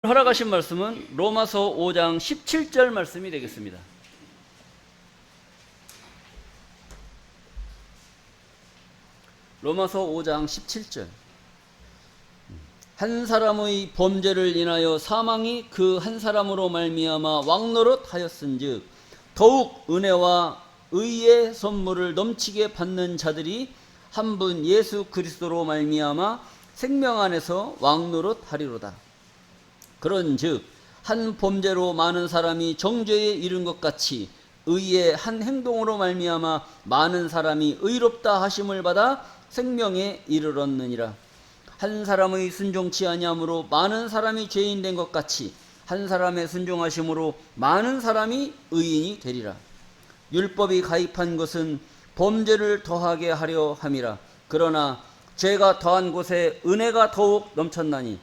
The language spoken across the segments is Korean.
허락하신 말씀은 로마서 5장 17절 말씀이 되겠습니다. 로마서 5장 17절. 한 사람의 범죄를 인하여 사망이 그 한 사람으로 말미암아 왕노릇하였은즉 더욱 은혜와 의의 선물을 넘치게 받는 자들이 한 분 예수 그리스도로 말미암아 생명 안에서 왕노릇하리로다. 그런즉 한 범죄로 많은 사람이 정죄에 이른 것 같이 의의 한 행동으로 말미암아 많은 사람이 의롭다 하심을 받아 생명에 이르렀느니라. 한 사람의 순종치 아니함으로 많은 사람이 죄인 된 것 같이 한 사람의 순종하심으로 많은 사람이 의인이 되리라. 율법이 가입한 것은 범죄를 더하게 하려 함이라. 그러나 죄가 더한 곳에 은혜가 더욱 넘쳤나니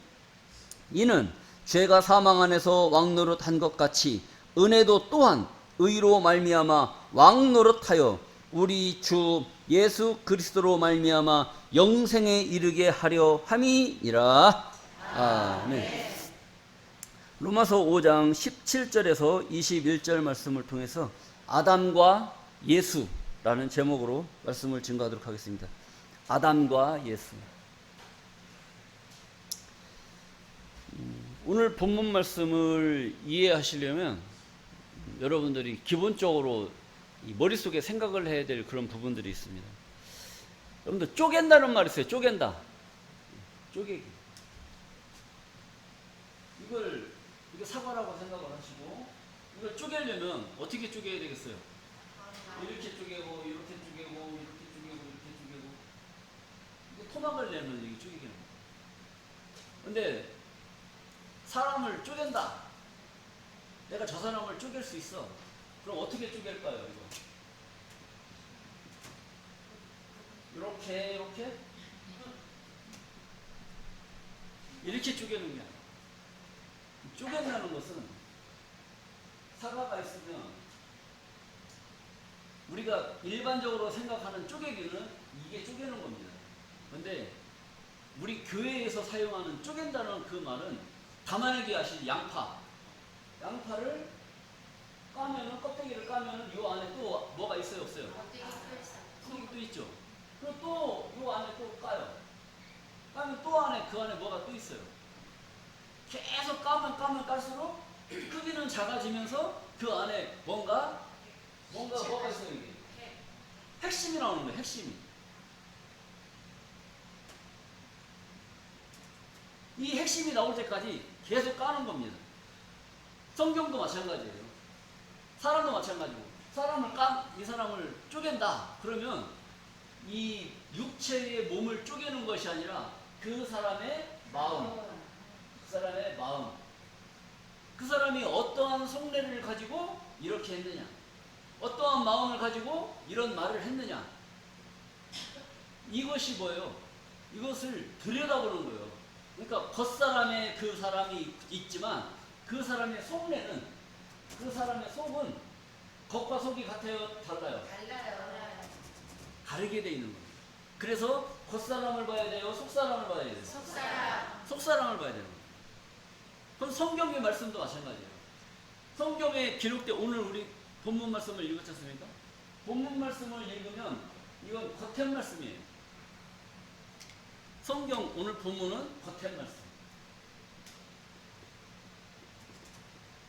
이는 죄가 사망 안에서 왕노릇한 것 같이 은혜도 또한 의로 말미암아 왕노릇하여 우리 주 예수 그리스도로 말미암아 영생에 이르게 하려 함이니라. 아멘. 로마서 5장 17절에서 21절 말씀을 통해서 아담과 예수라는 제목으로 말씀을 증거하도록 하겠습니다. 아담과 예수. 오늘 본문 말씀을 이해하시려면 여러분들이 기본적으로 머릿속에 생각을 해야 될 그런 부분들이 있습니다. 여러분들 쪼갠다는 말이 있어요. 쪼갠다. 쪼개기. 이거 사과라고 생각을 하시고 이걸 쪼개려면 어떻게 쪼개야 되겠어요? 이렇게 쪼개고 이렇게 쪼개고 이렇게 쪼개고 이렇게 쪼개고 이게 토막을 내면 이게 쪼개기는 거예요. 근데 사람을 쪼갠다. 내가 저 사람을 쪼갤 수 있어. 그럼 어떻게 쪼갤까요? 이렇게 쪼개는 게 아니야. 쪼갠다는 것은 사과가 있으면 우리가 일반적으로 생각하는 쪼개기는 이게 쪼개는 겁니다. 근데 우리 교회에서 사용하는 쪼갠다는 그 말은 다만에게 아실 양파를 까면은 껍데기를 까면은 요 안에 또 뭐가 있어요, 없어요? 껍데기 또 있죠. 그리고 또 요 안에 또 까요. 까면 또 그 안에 뭐가 또 있어요. 계속 까면 깔수록 크기는 작아지면서 그 안에 뭐가 있어요. 이게 핵심이 나오는 거예요. 핵심이. 이 핵심이 나올 때까지 계속 까는 겁니다. 성경도 마찬가지예요. 사람도 마찬가지고 이 사람을 쪼갠다. 그러면 이 육체의 몸을 쪼개는 것이 아니라 그 사람의 마음, 그 사람이 어떠한 속내를 가지고 이렇게 했느냐, 어떠한 마음을 가지고 이런 말을 했느냐, 이것이 뭐예요? 이것을 들여다보는 거예요. 그러니까 겉사람에 그 사람이 있지만 그 사람의 속내는, 그 사람의 속은 겉과 속이 같아요? 달라요? 다르게 돼 있는 거예요. 그래서 겉사람을 봐야 돼요? 속사람을 봐야 돼요? 속사람을 봐야 되는 거예요. 그럼 성경의 말씀도 마찬가지예요. 성경에 기록된, 오늘 우리 본문 말씀을 읽었지 않습니까? 본문 말씀을 읽으면 이건 겉의 말씀이에요. 성경 오늘 본문은 겉의 말씀.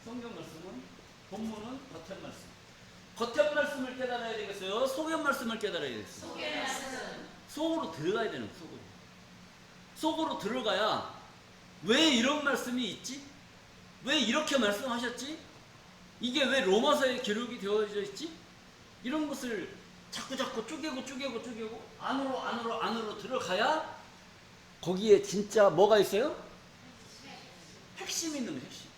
성경 말씀은 본문은 겉의 말씀. 겉의 말씀을 깨달아야 되겠어요? 속의 말씀을 깨달아야 되겠어요? 속의 말씀. 속으로 들어가야 되는 거예요. 속으로 들어가야 왜 이런 말씀이 있지? 왜 이렇게 말씀하셨지? 이게 왜 로마서에 기록이 되어져 있지? 이런 것을 자꾸 쪼개고 안으로 들어가야 거기에 진짜 뭐가 있어요? 핵심이 있는 거예요. 핵심.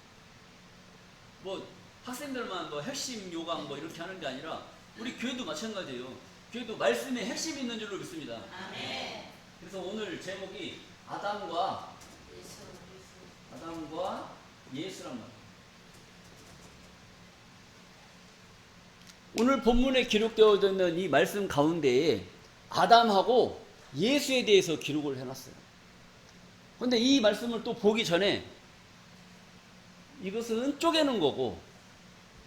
뭐 학생들만 뭐 핵심 요강 뭐 이렇게 하는 게 아니라 우리 교회도 마찬가지예요. 교회도 말씀에 핵심이 있는 줄로 믿습니다. 아멘. 그래서 오늘 제목이 아담과 예수란 말이에요. 오늘 본문에 기록되어 있는 이 말씀 가운데에 아담하고 예수에 대해서 기록을 해놨어요. 그런데 이 말씀을 또 보기 전에 이것은 쪼개는 거고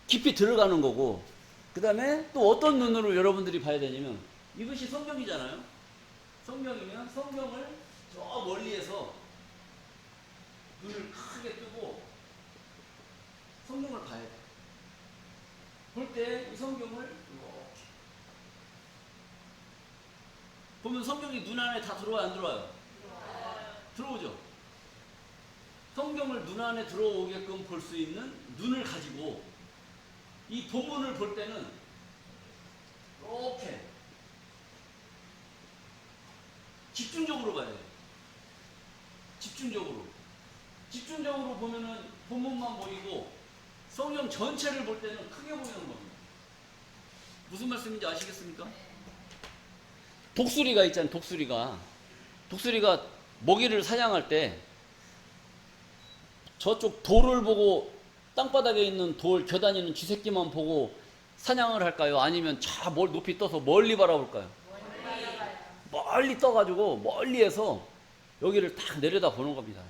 깊이 들어가는 거고, 그 다음에 또 어떤 눈으로 여러분들이 봐야 되냐면, 이것이 성경이잖아요. 성경이면 성경을 저 멀리에서 눈을 크게 뜨고 성경을 봐야 돼. 볼 때 이 성경을 이렇게 보면 성경이 눈 안에 다 들어와요, 안 들어와요? 들어오죠. 성경을 눈 안에 들어오게끔 볼 수 있는 눈을 가지고 이 본문을 볼 때는 이렇게 집중적으로 봐야 돼요. 집중적으로 보면은 본문만 보이고 성경 전체를 볼 때는 크게 보이는 겁니다. 무슨 말씀인지 아시겠습니까? 독수리가 있잖아요. 독수리가 먹이를 사냥할 때 저쪽 돌을 보고, 땅바닥에 있는 돌 겨다니는 쥐새끼만 보고 사냥을 할까요? 아니면 저 높이 떠서 멀리 바라볼까요? 멀리 떠가지고 멀리에서 여기를 딱 내려다 보는 겁니다.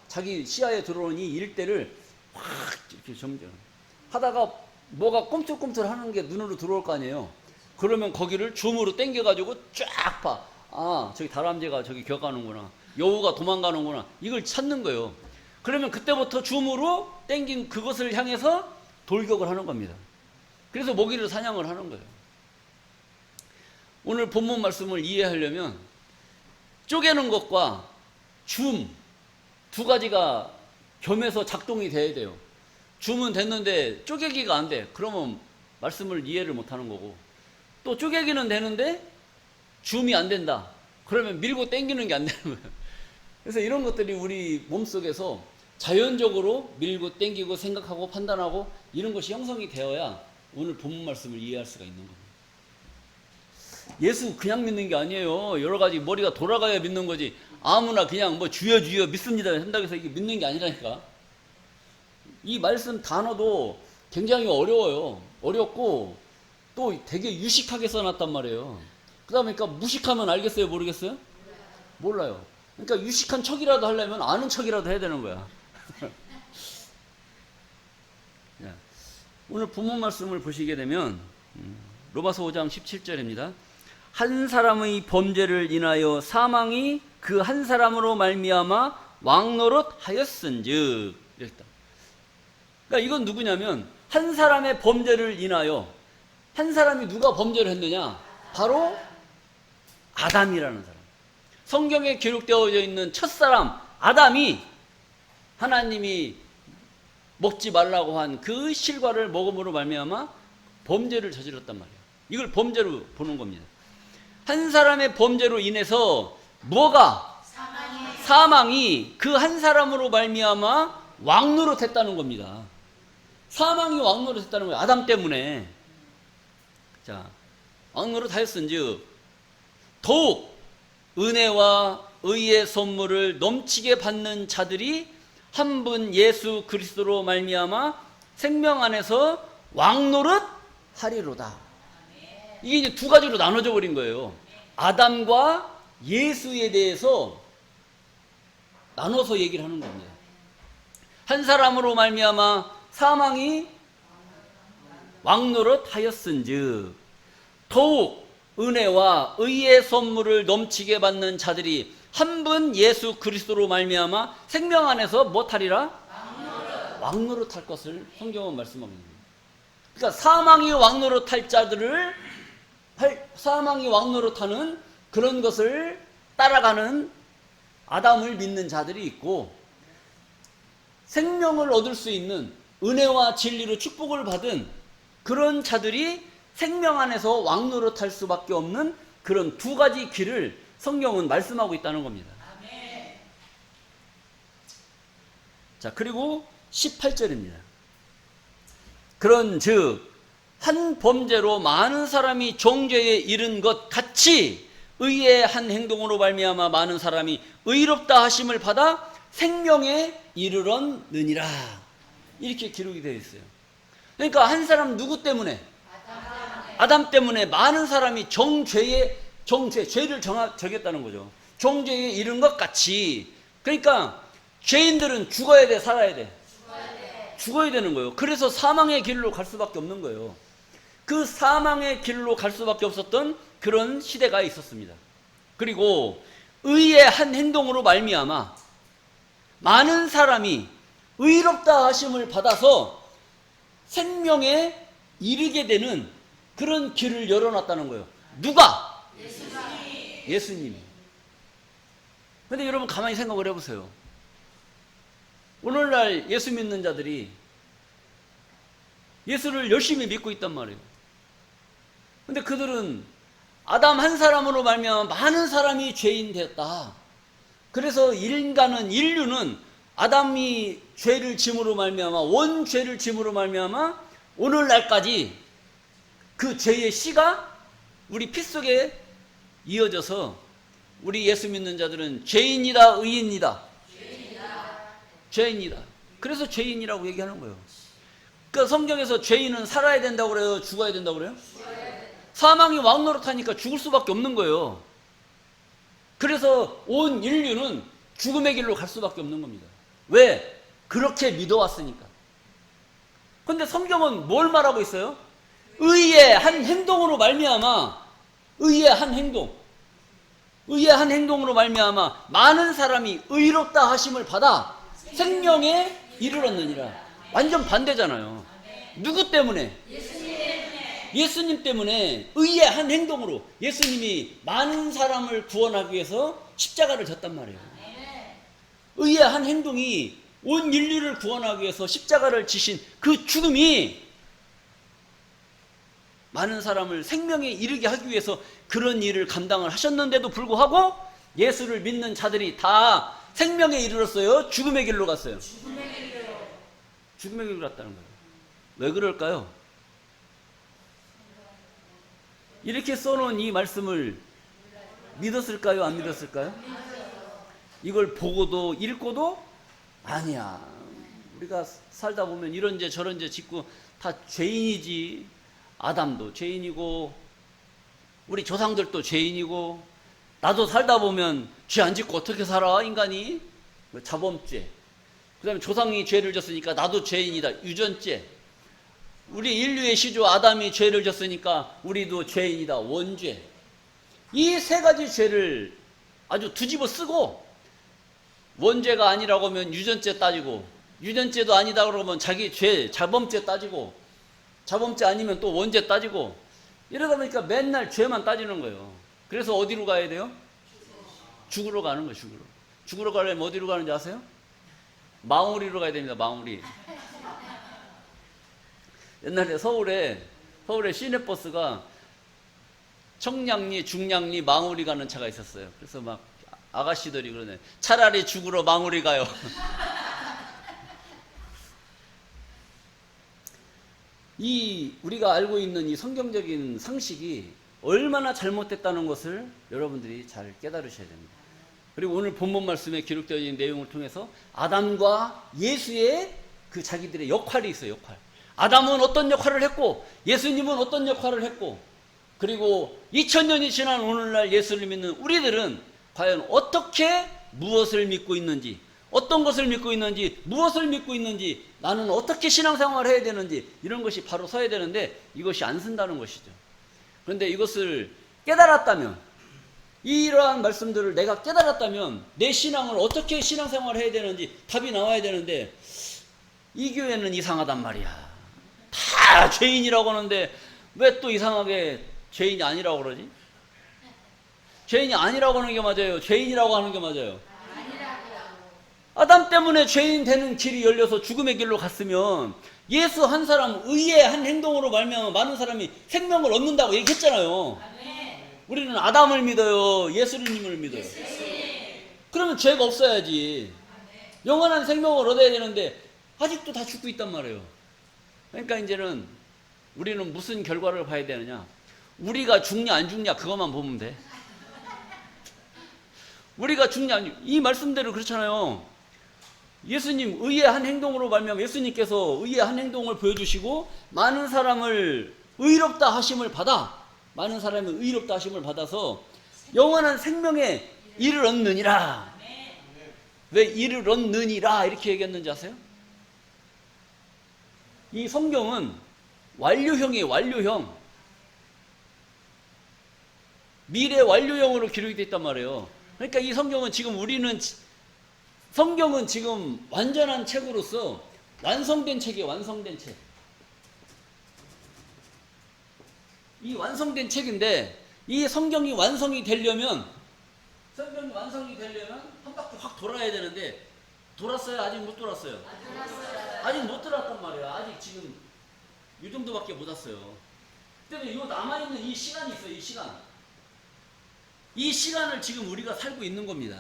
자기 시야에 들어오는 이 일대를 확 이렇게 점점 하다가 뭐가 꿈틀꿈틀 하는 게 눈으로 들어올 거 아니에요. 그러면 거기를 줌으로 당겨가지고 쫙 봐. 아, 저기 다람쥐가 저기 겨가는구나. 여우가 도망가는구나. 이걸 찾는 거예요. 그러면 그때부터 줌으로 당긴 그것을 향해서 돌격을 하는 겁니다. 그래서 먹이를 사냥을 하는 거예요. 오늘 본문 말씀을 이해하려면 쪼개는 것과 줌 두 가지가 겸해서 작동이 돼야 돼요. 줌은 됐는데 쪼개기가 안 돼. 그러면 말씀을 이해를 못 하는 거고, 또 쪼개기는 되는데 줌이 안 된다. 그러면 밀고 당기는 게 안 되는 거예요. 그래서 이런 것들이 우리 몸속에서 자연적으로 밀고 당기고 생각하고 판단하고 이런 것이 형성이 되어야 오늘 본문 말씀을 이해할 수가 있는 겁니다. 예수 그냥 믿는 게 아니에요. 여러 가지 머리가 돌아가야 믿는 거지. 아무나 그냥 뭐 주여 믿습니다 한다고 해서 이게 믿는 게 아니라니까. 이 말씀 단어도 굉장히 어려워요. 어렵고 또 되게 유식하게 써놨단 말이에요. 그러다 보니까 무식하면 알겠어요? 모르겠어요? 몰라요. 그러니까 유식한 척이라도 하려면 아는 척이라도 해야 되는 거야. 오늘 본문 말씀을 보시게 되면 로마서 5장 17절입니다. 한 사람의 범죄를 인하여 사망이 그 한 사람으로 말미암아 왕노릇하였은즉, 이랬다. 그러니까 이건 누구냐면 한 사람의 범죄를 인하여, 한 사람이 누가 범죄를 했느냐? 바로 아담이라는 사람. 성경에 기록되어져 있는 첫사람 아담이 하나님이 먹지 말라고 한 그 실과를 먹음으로 말미암아 범죄를 저질렀단 말이에요. 이걸 범죄로 보는 겁니다. 한 사람의 범죄로 인해서 뭐가? 사망이 그 한 사람으로 말미암아 왕노릇했다는 겁니다. 사망이 왕노릇했다는 거예요. 아담 때문에. 자, 왕노릇하였은즉 더욱 은혜와 의의 선물을 넘치게 받는 자들이 한 분 예수 그리스도로 말미암아 생명 안에서 왕노릇하리로다. 이게 이제 두 가지로 나눠져 버린 거예요. 아담과 예수에 대해서 나눠서 얘기를 하는 겁니다. 한 사람으로 말미암아 사망이 왕노릇하였은즉 더욱 은혜와 의의 선물을 넘치게 받는 자들이 한 분 예수 그리스도로 말미암아 생명 안에서 무엇하리라? 왕노릇할 것을 성경은 말씀합니다. 그러니까 사망이 왕노릇할 자들을, 사망이 왕노릇하는 그런 것을 따라가는 아담을 믿는 자들이 있고, 생명을 얻을 수 있는 은혜와 진리로 축복을 받은 그런 자들이 생명 안에서 왕노릇할 수밖에 없는 그런 두 가지 길을 성경은 말씀하고 있다는 겁니다. 아멘. 자, 그리고 18절입니다. 그런즉 한 범죄로 많은 사람이 정죄에 이른 것 같이 의의 한 행동으로 말미암아 많은 사람이 의롭다 하심을 받아 생명에 이르렀느니라. 이렇게 기록이 되어 있어요. 그러니까 한 사람 누구 때문에? 아담 때문에 많은 사람이 죄를 정했다는 거죠. 정죄에 이른 것 같이. 그러니까 죄인들은 죽어야 돼, 살아야 돼? 죽어야 되는 거예요. 그래서 사망의 길로 갈 수밖에 없는 거예요. 그 사망의 길로 갈 수밖에 없었던 그런 시대가 있었습니다. 그리고 의의 한 행동으로 말미암아 많은 사람이 의롭다 하심을 받아서 생명에 이르게 되는 그런 길을 열어놨다는 거예요. 누가? 예수님이. 근데 여러분 가만히 생각을 해보세요. 오늘날 예수 믿는 자들이 예수를 열심히 믿고 있단 말이에요. 근데 그들은 아담 한 사람으로 말미암아 많은 사람이 죄인 되었다. 그래서 인류는 아담이 죄를 짐으로 말미암아 원 죄를 짐으로 말미암아 오늘날까지 그 죄의 씨가 우리 피 속에 이어져서 우리 예수 믿는 자들은 죄인이다, 의인이다. 죄인이다. 그래서 죄인이라고 얘기하는 거예요. 그러니까 성경에서 죄인은 살아야 된다고 그래요? 죽어야 된다고 그래요? 사망이 왕노릇하니까 죽을 수밖에 없는 거예요. 그래서 온 인류는 죽음의 길로 갈 수밖에 없는 겁니다. 왜? 그렇게 믿어왔으니까. 근데 성경은 뭘 말하고 있어요? 의의 한 행동으로 말미암아 의의 한 행동으로 말미암아 많은 사람이 의롭다 하심을 받아 생명에 이르렀느니라. 완전 반대잖아요. 누구 때문에? 예수님 때문에 의의 한 행동으로 예수님이 많은 사람을 구원하기 위해서 십자가를 졌단 말이에요. 의의 한 행동이 온 인류를 구원하기 위해서 십자가를 지신 그 죽음이 많은 사람을 생명에 이르게 하기 위해서 그런 일을 감당을 하셨는데도 불구하고 예수를 믿는 자들이 다 생명에 이르렀어요? 죽음의 길로 갔어요? 죽음의 길로 갔다는 거예요. 왜 그럴까요? 이렇게 써놓은 이 말씀을 믿었을까요? 안 믿었을까요? 이걸 보고도 읽고도 아니야. 우리가 살다 보면 이런 죄 저런 죄 짓고 다 죄인이지. 아담도 죄인이고 우리 조상들도 죄인이고 나도 살다 보면 죄 안 짓고 어떻게 살아 인간이? 자범죄. 그 다음에 조상이 죄를 졌으니까 나도 죄인이다. 유전죄. 우리 인류의 시조 아담이 죄를 졌으니까 우리도 죄인이다. 원죄. 이 세 가지 죄를 아주 뒤집어 쓰고 원죄가 아니라고 하면 유전죄 따지고 유전죄도 아니다 그러면 자기 죄 자범죄 따지고 자범죄 아니면 또 원죄 따지고 이러다 보니까 맨날 죄만 따지는 거예요. 그래서 어디로 가야 돼요? 죽으러 가는 거예요. 죽으러 가려면 어디로 가는지 아세요? 망우리로 가야 됩니다. 망우리. 옛날에 서울에 시내버스가 청량리, 중량리, 망우리 가는 차가 있었어요. 그래서 막 아가씨들이 그러네. 차라리 죽으러 망우리 가요. 이 우리가 알고 있는 이 성경적인 상식이 얼마나 잘못됐다는 것을 여러분들이 잘 깨달으셔야 됩니다. 그리고 오늘 본문 말씀에 기록되어 있는 내용을 통해서 아담과 예수의 그 자기들의 역할이 있어요. 역할. 아담은 어떤 역할을 했고 예수님은 어떤 역할을 했고 그리고 2000년이 지난 오늘날 예수를 믿는 우리들은 과연 어떻게 무엇을 믿고 있는지 어떤 것을 믿고 있는지 무엇을 믿고 있는지 나는 어떻게 신앙생활을 해야 되는지 이런 것이 바로 서야 되는데 이것이 안 쓴다는 것이죠. 그런데 이것을 깨달았다면 이러한 말씀들을 내가 깨달았다면 내 신앙을 어떻게 신앙생활을 해야 되는지 답이 나와야 되는데 이 교회는 이상하단 말이야. 다 죄인이라고 하는데 왜 또 이상하게 죄인이 아니라고 그러지? 죄인이 아니라고 하는 게 맞아요? 죄인이라고 하는 게 맞아요? 아담 때문에 죄인 되는 길이 열려서 죽음의 길로 갔으면 예수 한 사람 의의 한 행동으로 말미암아 많은 사람이 생명을 얻는다고 얘기했잖아요. 우리는 아담을 믿어요? 예수님을 믿어요? 그러면 죄가 없어야지. 영원한 생명을 얻어야 되는데 아직도 다 죽고 있단 말이에요. 그러니까 이제는 우리는 무슨 결과를 봐야 되느냐? 우리가 죽냐 안 죽냐 그것만 보면 돼. 우리가 죽냐 안 죽냐 이 말씀대로 그렇잖아요. 예수님 의의 한 행동으로 말미암아 예수님께서 의의 한 행동을 보여주시고 많은 사람을 의롭다 하심을 받아 많은 사람이 의롭다 하심을 받아서 영원한 생명에 이를 얻느니라. 왜 이를 얻느니라 이렇게 얘기했는지 아세요? 이 성경은 완료형이에요. 완료형. 미래 완료형으로 기록이 되어 있단 말이에요. 그러니까 이 성경은 지금 성경은 지금 완전한 책으로서 완성된 책이에요. 완성된 책. 이 완성된 책인데 이 성경이 완성이 되려면 한 바퀴 확 돌아야 되는데 돌았어요? 아직 못 돌았어요? 아직 못 돌았단 말이야. 아직 지금 이 정도밖에 못 왔어요. 때문에 이 남아있는 이 시간이 있어요. 이 시간. 이 시간을 지금 우리가 살고 있는 겁니다.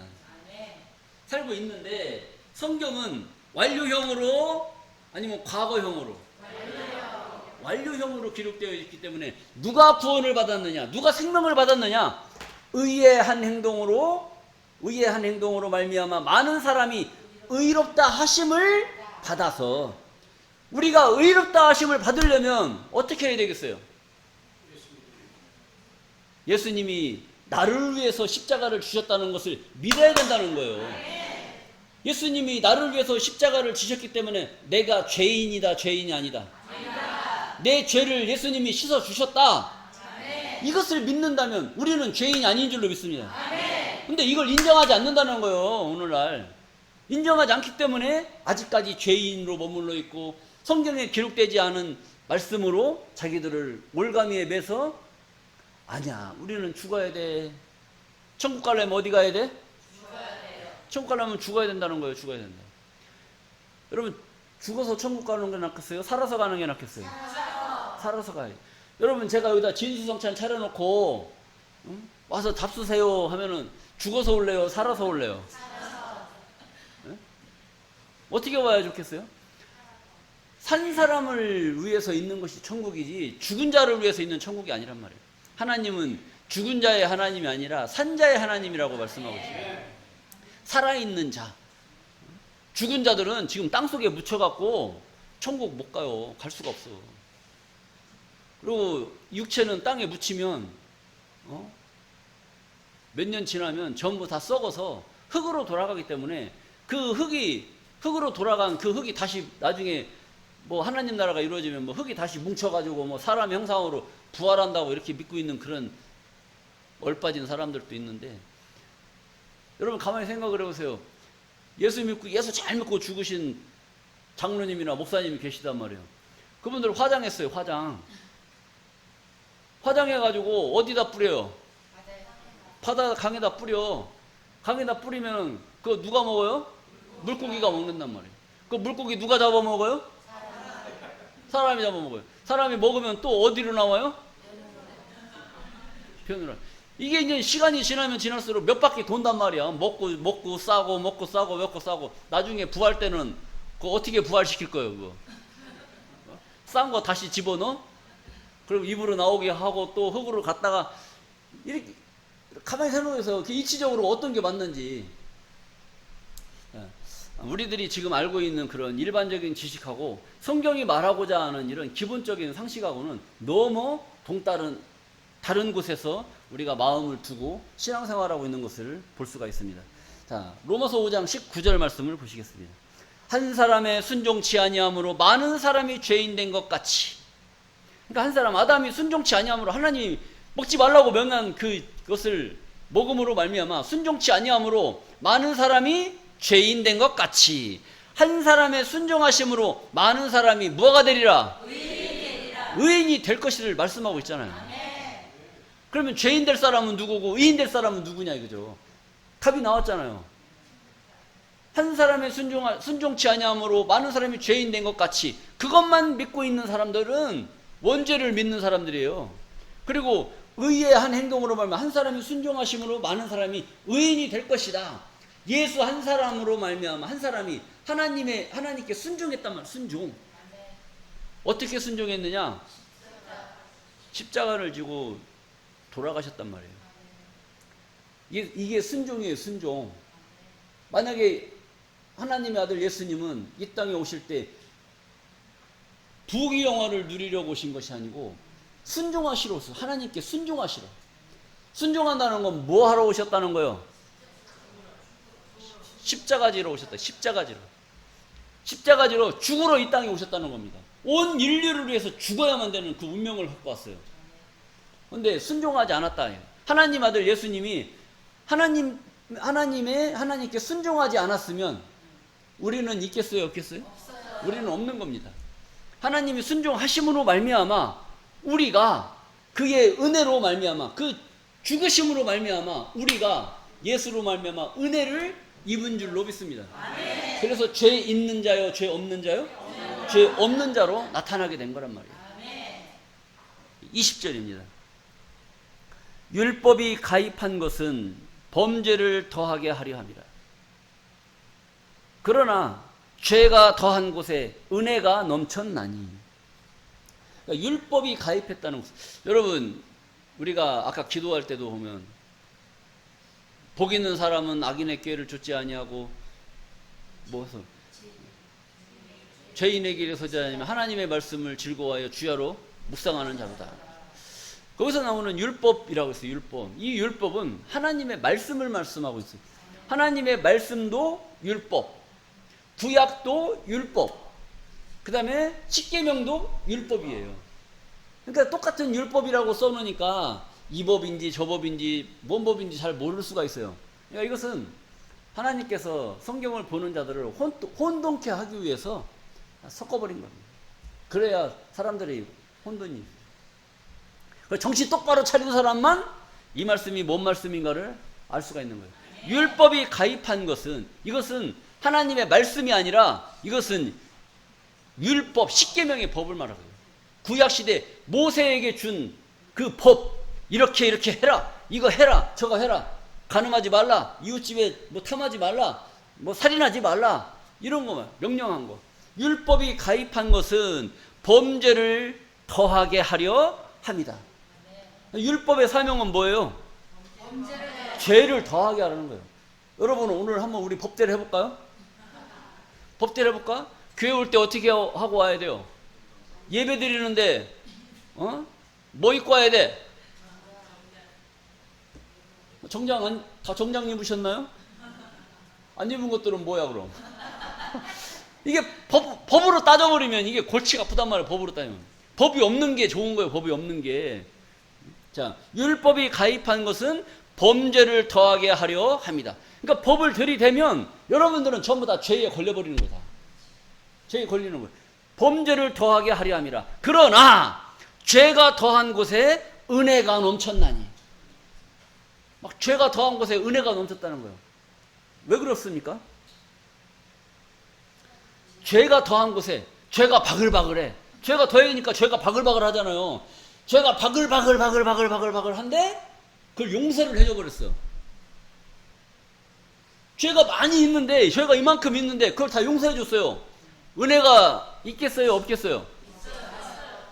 살고 있는데 성경은 완료형으로 아니면 과거형으로? 완료형으로 기록되어 있기 때문에 누가 구원을 받았느냐? 누가 생명을 받았느냐? 의의 한 행동으로 말미암아 많은 사람이 의롭다 하심을 받아서 우리가 의롭다 하심을 받으려면 어떻게 해야 되겠어요? 예수님이 나를 위해서 십자가를 주셨다는 것을 믿어야 된다는 거예요. 예수님이 나를 위해서 십자가를 지셨기 때문에 내가 죄인이다, 죄인이 아니다. 내 죄를 예수님이 씻어 주셨다. 이것을 믿는다면 우리는 죄인이 아닌 줄로 믿습니다. 근데 이걸 인정하지 않는다는 거예요. 오늘날 인정하지 않기 때문에 아직까지 죄인으로 머물러 있고 성경에 기록되지 않은 말씀으로 자기들을 올가미에 매서 아니야, 우리는 죽어야 돼. 천국 가려면 어디 가야 돼? 천국 가려면 죽어야 된다는 거예요. 죽어야 된다. 여러분, 죽어서 천국 가는 게 낫겠어요? 살아서 가는 게 낫겠어요? 살아서 가요. 여러분, 제가 여기다 진수성찬 차려놓고 와서 잡수세요 하면은 죽어서 올래요? 살아서 올래요? 네? 어떻게 와야 좋겠어요? 산 사람을 위해서 있는 것이 천국이지 죽은 자를 위해서 있는 천국이 아니란 말이에요. 하나님은 죽은 자의 하나님이 아니라 산 자의 하나님이라고 말씀하고 있어요. 살아있는 자. 죽은 자들은 지금 땅속에 묻혀갖고 천국 못 가요. 갈 수가 없어. 그리고 육체는 땅에 묻히면 몇 년 지나면 전부 다 썩어서 흙으로 돌아가기 때문에 그 흙으로 돌아간 그 흙이 다시 나중에 뭐 하나님 나라가 이루어지면 뭐 흙이 다시 뭉쳐가지고 뭐 사람 형상으로 부활한다고 이렇게 믿고 있는 그런 얼빠진 사람들도 있는데, 여러분 가만히 생각을 해보세요. 예수 잘 믿고 죽으신 장로님이나 목사님이 계시단 말이에요. 그분들 화장했어요. 화장해가지고 어디다 뿌려요? 바다 강에다 뿌려. 강에다 뿌리면 그거 누가 먹어요? 물고기가 먹는단 말이에요. 그 물고기 누가 잡아먹어요? 사람이 잡아먹어요. 사람이 먹으면 또 어디로 나와요? 변으로. 이게 이제 시간이 지나면 지날수록 몇 바퀴 돈단 말이야. 먹고 싸고 나중에 부활 때는 그거 어떻게 부활시킬 거예요? 그거 싼 거 다시 집어넣어? 그리고 입으로 나오게 하고 또 흙으로 갔다가 이렇게 가만히 생각해서 이치적으로 어떤 게 맞는지. 우리들이 지금 알고 있는 그런 일반적인 지식하고 성경이 말하고자 하는 이런 기본적인 상식하고는 너무 다른 곳에서 우리가 마음을 두고 신앙생활하고 있는 것을 볼 수가 있습니다. 자, 로마서 5장 19절 말씀을 보시겠습니다. 한 사람의 순종치 아니함으로 많은 사람이 죄인 된 것 같이. 그러니까 한 사람 아담이 순종치 아니함으로 하나님이 먹지 말라고 명한 그것을 먹음으로 말미암아 순종치 아니함으로 많은 사람이 죄인 된 것 같이 한 사람의 순종하심으로 많은 사람이 무엇가 되리라? 의인이 될 것을 말씀하고 있잖아요. 그러면 죄인 될 사람은 누구고 의인 될 사람은 누구냐 이거죠. 답이 나왔잖아요. 한 사람의 순종치 아니함으로 많은 사람이 죄인 된 것 같이. 그것만 믿고 있는 사람들은 원죄를 믿는 사람들이에요. 그리고 의의 한 행동으로 말하면 한 사람이 순종하심으로 많은 사람이 의인이 될 것이다. 예수 한 사람으로 말미암아 한 사람이 하나님께 순종했단 말이에요. 순종. 어떻게 순종했느냐? 십자가를 지고 돌아가셨단 말이에요. 이게 순종이에요. 순종. 만약에 하나님의 아들 예수님은 이 땅에 오실 때 부귀영화를 누리려고 오신 것이 아니고 순종하시러 오셨어요. 하나님께 순종하시러. 순종한다는 건 뭐 하러 오셨다는 거예요? 십자가 지러 오셨다. 십자가 지러 죽으러 이 땅에 오셨다는 겁니다. 온 인류를 위해서 죽어야만 되는 그 운명을 갖고 왔어요. 근데 순종하지 않았다. 하나님 아들 예수님이 하나님께 순종하지 않았으면 우리는 있겠어요, 없겠어요? 없어요. 우리는 없는 겁니다. 하나님이 순종하심으로 말미암아 우리가 그의 은혜로 말미암아 그 죽으심으로 말미암아 우리가 예수로 말미암아 은혜를 입은 줄로 믿습니다. 아멘. 그래서 죄 있는 자요, 죄 없는 자요? 죄 없는 자로 나타나게 된 거란 말이에요. 아멘. 20절입니다. 율법이 가입한 것은 범죄를 더하게 하려 함이라. 그러나 죄가 더한 곳에 은혜가 넘쳤나니. 그러니까 율법이 가입했다는 것. 여러분, 우리가 아까 기도할 때도 보면 복 있는 사람은 악인의 꾀를 좇지 아니하고 뭐서 죄인의 길에 서지 아니하며 하나님의 말씀을 즐거워하여 주야로 묵상하는 자로다. 거기서 나오는 율법이라고 했어요. 율법. 이 율법은 하나님의 말씀을 말씀하고 있어요. 하나님의 말씀도 율법, 구약도 율법, 그 다음에 십계명도 율법이에요. 그러니까 똑같은 율법이라고 써놓으니까 이 법인지 저 법인지 뭔 법인지 잘 모를 수가 있어요. 그러니까 이것은 하나님께서 성경을 보는 자들을 혼돈케 하기 위해서 섞어버린 겁니다. 그래야 사람들이 혼돈이. 정신 똑바로 차리는 사람만 이 말씀이 뭔 말씀인가를 알 수가 있는 거예요. 율법이 가입한 것은, 이것은 하나님의 말씀이 아니라 이것은 율법, 십계명의 법을 말하고요. 구약시대 모세에게 준 그 법, 이렇게 해라, 이거 해라, 저거 해라, 간음하지 말라, 이웃집에 뭐 탐하지 말라, 뭐 살인하지 말라, 이런 거만 명령한 거. 율법이 가입한 것은 범죄를 더하게 하려 합니다. 율법의 사명은 뭐예요? 죄를 더하게 하라는 거예요. 여러분, 오늘 한번 우리 법대로 해볼까요? 법대로 해볼까? 교회 올 때 어떻게 하고 와야 돼요? 예배 드리는데 뭐 입고 와야 돼? 정장 다 정장 입으셨나요? 안 입은 것들은 뭐야 그럼? 이게 법으로 따져버리면 이게 골치가 아프단 말이에요. 법으로 따지면 법이 없는 게 좋은 거예요. 법이 없는 게. 자, 율법이 가입한 것은 범죄를 더하게 하려 합니다. 그러니까 법을 들이대면 여러분들은 전부 다 죄에 걸려버리는 거다. 죄에 걸리는 거예요. 범죄를 더하게 하려 함이라. 그러나 죄가 더한 곳에 은혜가 넘쳤나니. 막 죄가 더한 곳에 은혜가 넘쳤다는 거예요. 왜 그렇습니까? 죄가 더한 곳에 죄가 바글바글해. 죄가 더해니까 죄가 바글바글 하잖아요. 죄가 바글바글 한데 그걸 용서를 해줘 버렸어. 죄가 많이 있는데, 죄가 이만큼 있는데 그걸 다 용서해 줬어요. 은혜가 있겠어요, 없겠어요?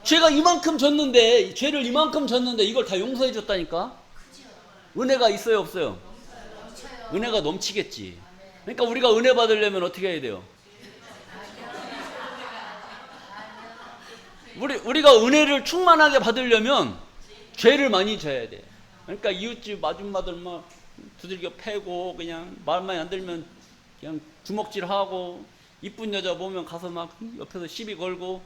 죄가 이만큼 졌는데, 죄를 이만큼 졌는데 이걸 다 용서해 줬다니까? 은혜가 있어요, 없어요? 은혜가 넘치겠지. 그러니까 우리가 은혜 받으려면 어떻게 해야 돼요? 우리가 은혜를 충만하게 받으려면 죄를 많이 져야 돼. 그러니까 이웃집 아줌마들 막 두들겨 패고 그냥 말만 안 들면 그냥 주먹질하고 이쁜 여자 보면 가서 막 옆에서 시비 걸고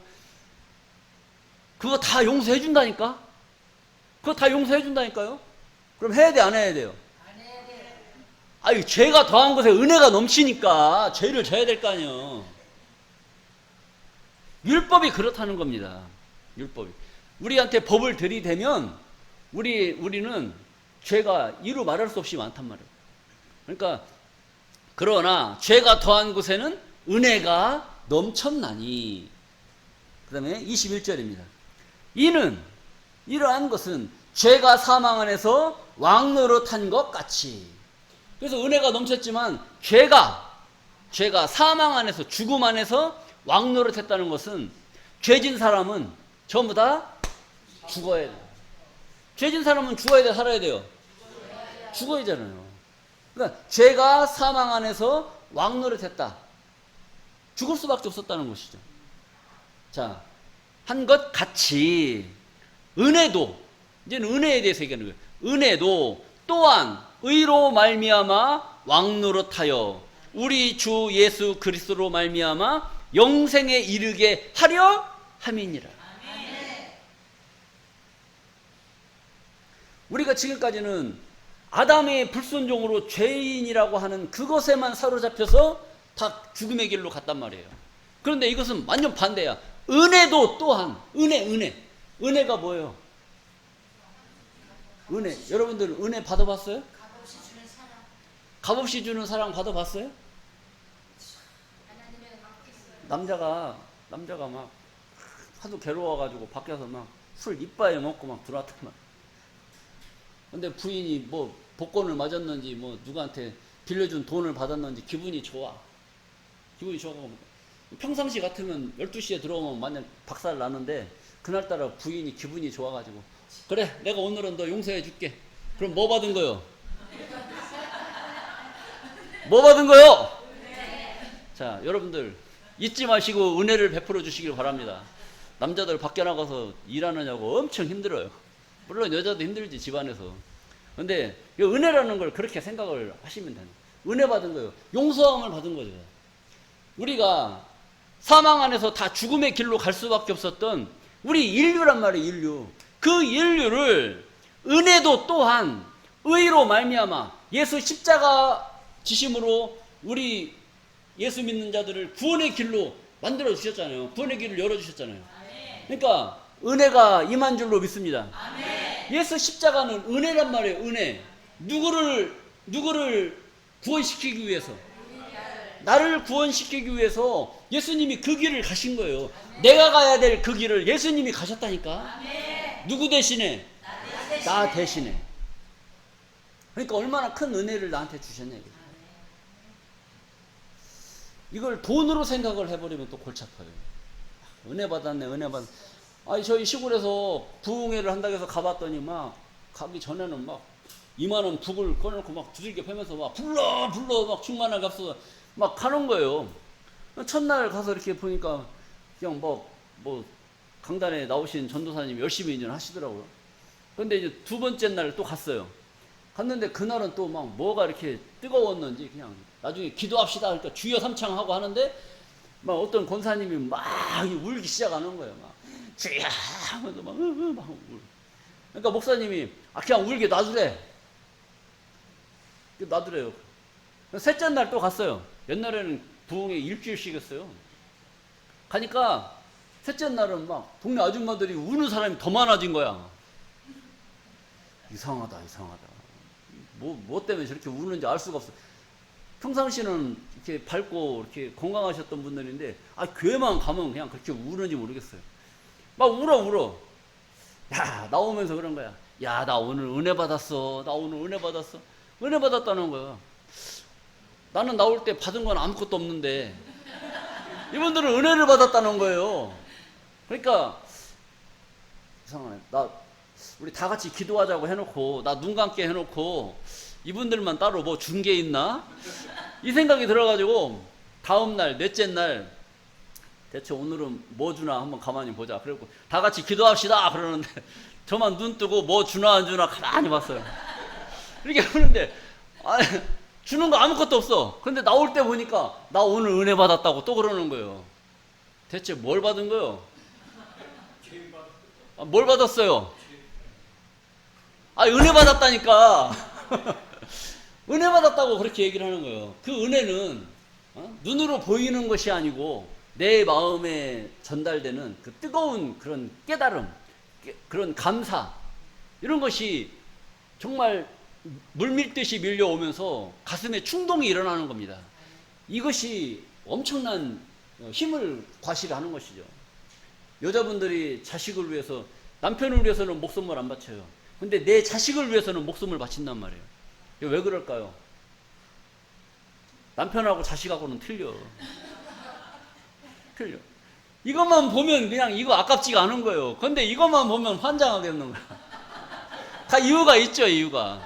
그거 다 용서해 준다니까? 그거 다 용서해 준다니까요? 그럼 해야 돼, 안 해야 돼요? 안 해야 돼. 아유, 죄가 더한 곳에 은혜가 넘치니까 죄를 져야 될 거 아니에요. 율법이 그렇다는 겁니다. 율법이. 우리한테 법을 들이대면 우리는 죄가 이루 말할 수 없이 많단 말이에요. 그러니까 그러나 죄가 더한 곳에는 은혜가 넘쳤나니. 그 다음에 21절입니다. 이는 이러한 것은 죄가 사망 안에서 왕노릇한 것 같이. 그래서 은혜가 넘쳤지만 죄가 사망 안에서, 죽음 안에서 왕노릇했다는 것은 죄진 사람은 전부 다 죽어야 돼요. 죄진 사람은 죽어야 돼, 살아야 돼요? 죽어야 되잖아요. 그러니까 죄가 사망 안에서 왕노릇했다. 죽을 수밖에 없었다는 것이죠. 자, 한 것 같이 은혜도, 이제는 은혜에 대해서 얘기하는 거예요. 은혜도 또한 의로 말미암아 왕노릇하여 우리 주 예수 그리스도로 말미암아 영생에 이르게 하려 함이니라. 우리가 지금까지는 아담의 불순종으로 죄인이라고 하는 그것에만 사로잡혀서 다 죽음의 길로 갔단 말이에요. 그런데 이것은 완전 반대야. 은혜도 또한 은혜가 뭐예요? 은혜. 여러분들 은혜 받아봤어요? 값없이 주는 사랑 받아봤어요? 남자가 막 하도 괴로워가지고 밖에서 막 술 이빠에 먹고 막 들어왔단 말이야. 근데 부인이 뭐 복권을 맞았는지 뭐 누구한테 빌려준 돈을 받았는지 기분이 좋아. 기분이 좋아가고 평상시 같으면 12시에 들어오면 완전 박살 나는데 그날따라 부인이 기분이 좋아가지고 그래 내가 오늘은 너 용서해 줄게. 그럼 뭐 받은 거요? 뭐 받은 거요? 자, 여러분들 잊지 마시고 은혜를 베풀어 주시길 바랍니다. 남자들 밖에 나가서 일하느냐고 엄청 힘들어요. 물론 여자도 힘들지 집안에서. 근데 이 은혜라는 걸 그렇게 생각을 하시면 돼요. 은혜 받은 거예요. 용서함을 받은 거죠. 우리가 사망 안에서 다 죽음의 길로 갈 수밖에 없었던 우리 인류란 말이에요. 인류. 그 인류를 은혜도 또한 의로 말미암아 예수 십자가 지심으로 우리 예수 믿는 자들을 구원의 길로 만들어 주셨잖아요. 구원의 길을 열어 주셨잖아요. 그러니까 은혜가 임한 줄로 믿습니다. 예수 십자가는 은혜란 말이에요. 은혜. 누구를 구원시키기 위해서? 나를 구원시키기 위해서 예수님이 그 길을 가신 거예요. 내가 가야 될 그 길을 예수님이 가셨다니까. 누구 대신에? 나 대신에. 그러니까 얼마나 큰 은혜를 나한테 주셨냐. 이걸 돈으로 생각을 해버리면 또 골치 아파요. 은혜 받았네, 은혜 받았네. 아니, 저희 시골에서 부흥회를 한다고 해서 가봤더니 막, 가기 전에는 막, 2만원 북을 꺼내놓고 막 두들겨 패면서 막, 불러! 막 충만한 값서 막 가는 거예요. 첫날 가서 이렇게 보니까, 그냥 강단에 나오신 전도사님이 열심히 이제 하시더라고요. 근데 이제 두 번째 날 또 갔어요. 갔는데 그날은 또 막 뭐가 이렇게 뜨거웠는지 그냥 나중에 기도합시다. 그러니까 주여 삼창하고 하는데 막 어떤 권사님이 막 울기 시작하는 거예요. 막 주여 하면서 막 울. 그러니까 목사님이 그냥 울게 놔두래. 놔두래요. 셋째 날 또 갔어요. 옛날에는 부흥회 일주일씩 했어요. 가니까 셋째 날은 막 동네 아줌마들이 우는 사람이 더 많아진 거야. 이상하다. 뭐 때문에 저렇게 우는지 알 수가 없어. 평상시는 이렇게 밝고 이렇게 건강하셨던 분들인데, 교회만 가면 그냥 그렇게 우는지 모르겠어요. 막 울어. 야, 나오면서 그런 거야. 야, 나 오늘 은혜 받았어. 은혜 받았다는 거야. 나는 나올 때 받은 건 아무것도 없는데, 이분들은 은혜를 받았다는 거예요. 그러니까, 이상하네. 우리 다 같이 기도하자고 해놓고, 나 눈 감게 해놓고, 이분들만 따로 뭐 준 게 있나? 이 생각이 들어가지고, 다음날, 넷째 날, 대체 오늘은 뭐 주나 한번 가만히 보자. 그리고 다 같이 기도합시다. 그러는데, 저만 눈 뜨고 뭐 주나 안 주나 가만히 봤어요. 이렇게 하는데, 주는 거 아무것도 없어. 근데 나올 때 보니까, 나 오늘 은혜 받았다고 또 그러는 거예요. 대체 뭘 받은 거예요? 뭘 받았어요? 은혜 받았다니까. 은혜 받았다고 그렇게 얘기를 하는 거예요. 그 은혜는 눈으로 보이는 것이 아니고 내 마음에 전달되는 그 뜨거운 그런 깨달음, 그런 감사, 이런 것이 정말 물밀듯이 밀려오면서 가슴에 충동이 일어나는 겁니다. 이것이 엄청난 힘을 과시하는 것이죠. 여자분들이 자식을 위해서, 남편을 위해서는 목숨을 안 바쳐요. 근데 내 자식을 위해서는 목숨을 바친단 말이에요. 왜 그럴까요? 남편하고 자식하고는 틀려. 이것만 보면 그냥 이거 아깝지가 않은 거예요. 근데 이것만 보면 환장하겠는 거야. 다 이유가 있죠, 이유가.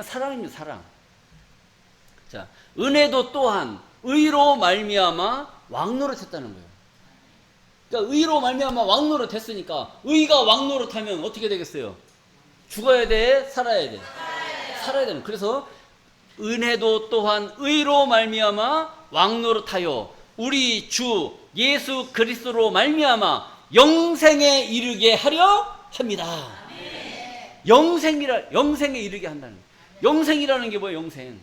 사랑입니다, 사랑. 자, 은혜도 또한 의로 말미암아 왕노릇했다는 거예요. 그러니까 의로 말미암아 왕노릇했으니까, 의가 왕노릇하면 어떻게 되겠어요? 죽어야 돼, 살아야 돼? 살아야 되는. 그래서 은혜도 또한 의로 말미암아 왕노릇하여 우리 주 예수 그리스도로 말미암아 영생에 이르게 하려 합니다. 영생에 이르게 한다는 거예요. 영생이라는 게 뭐예요? 영생.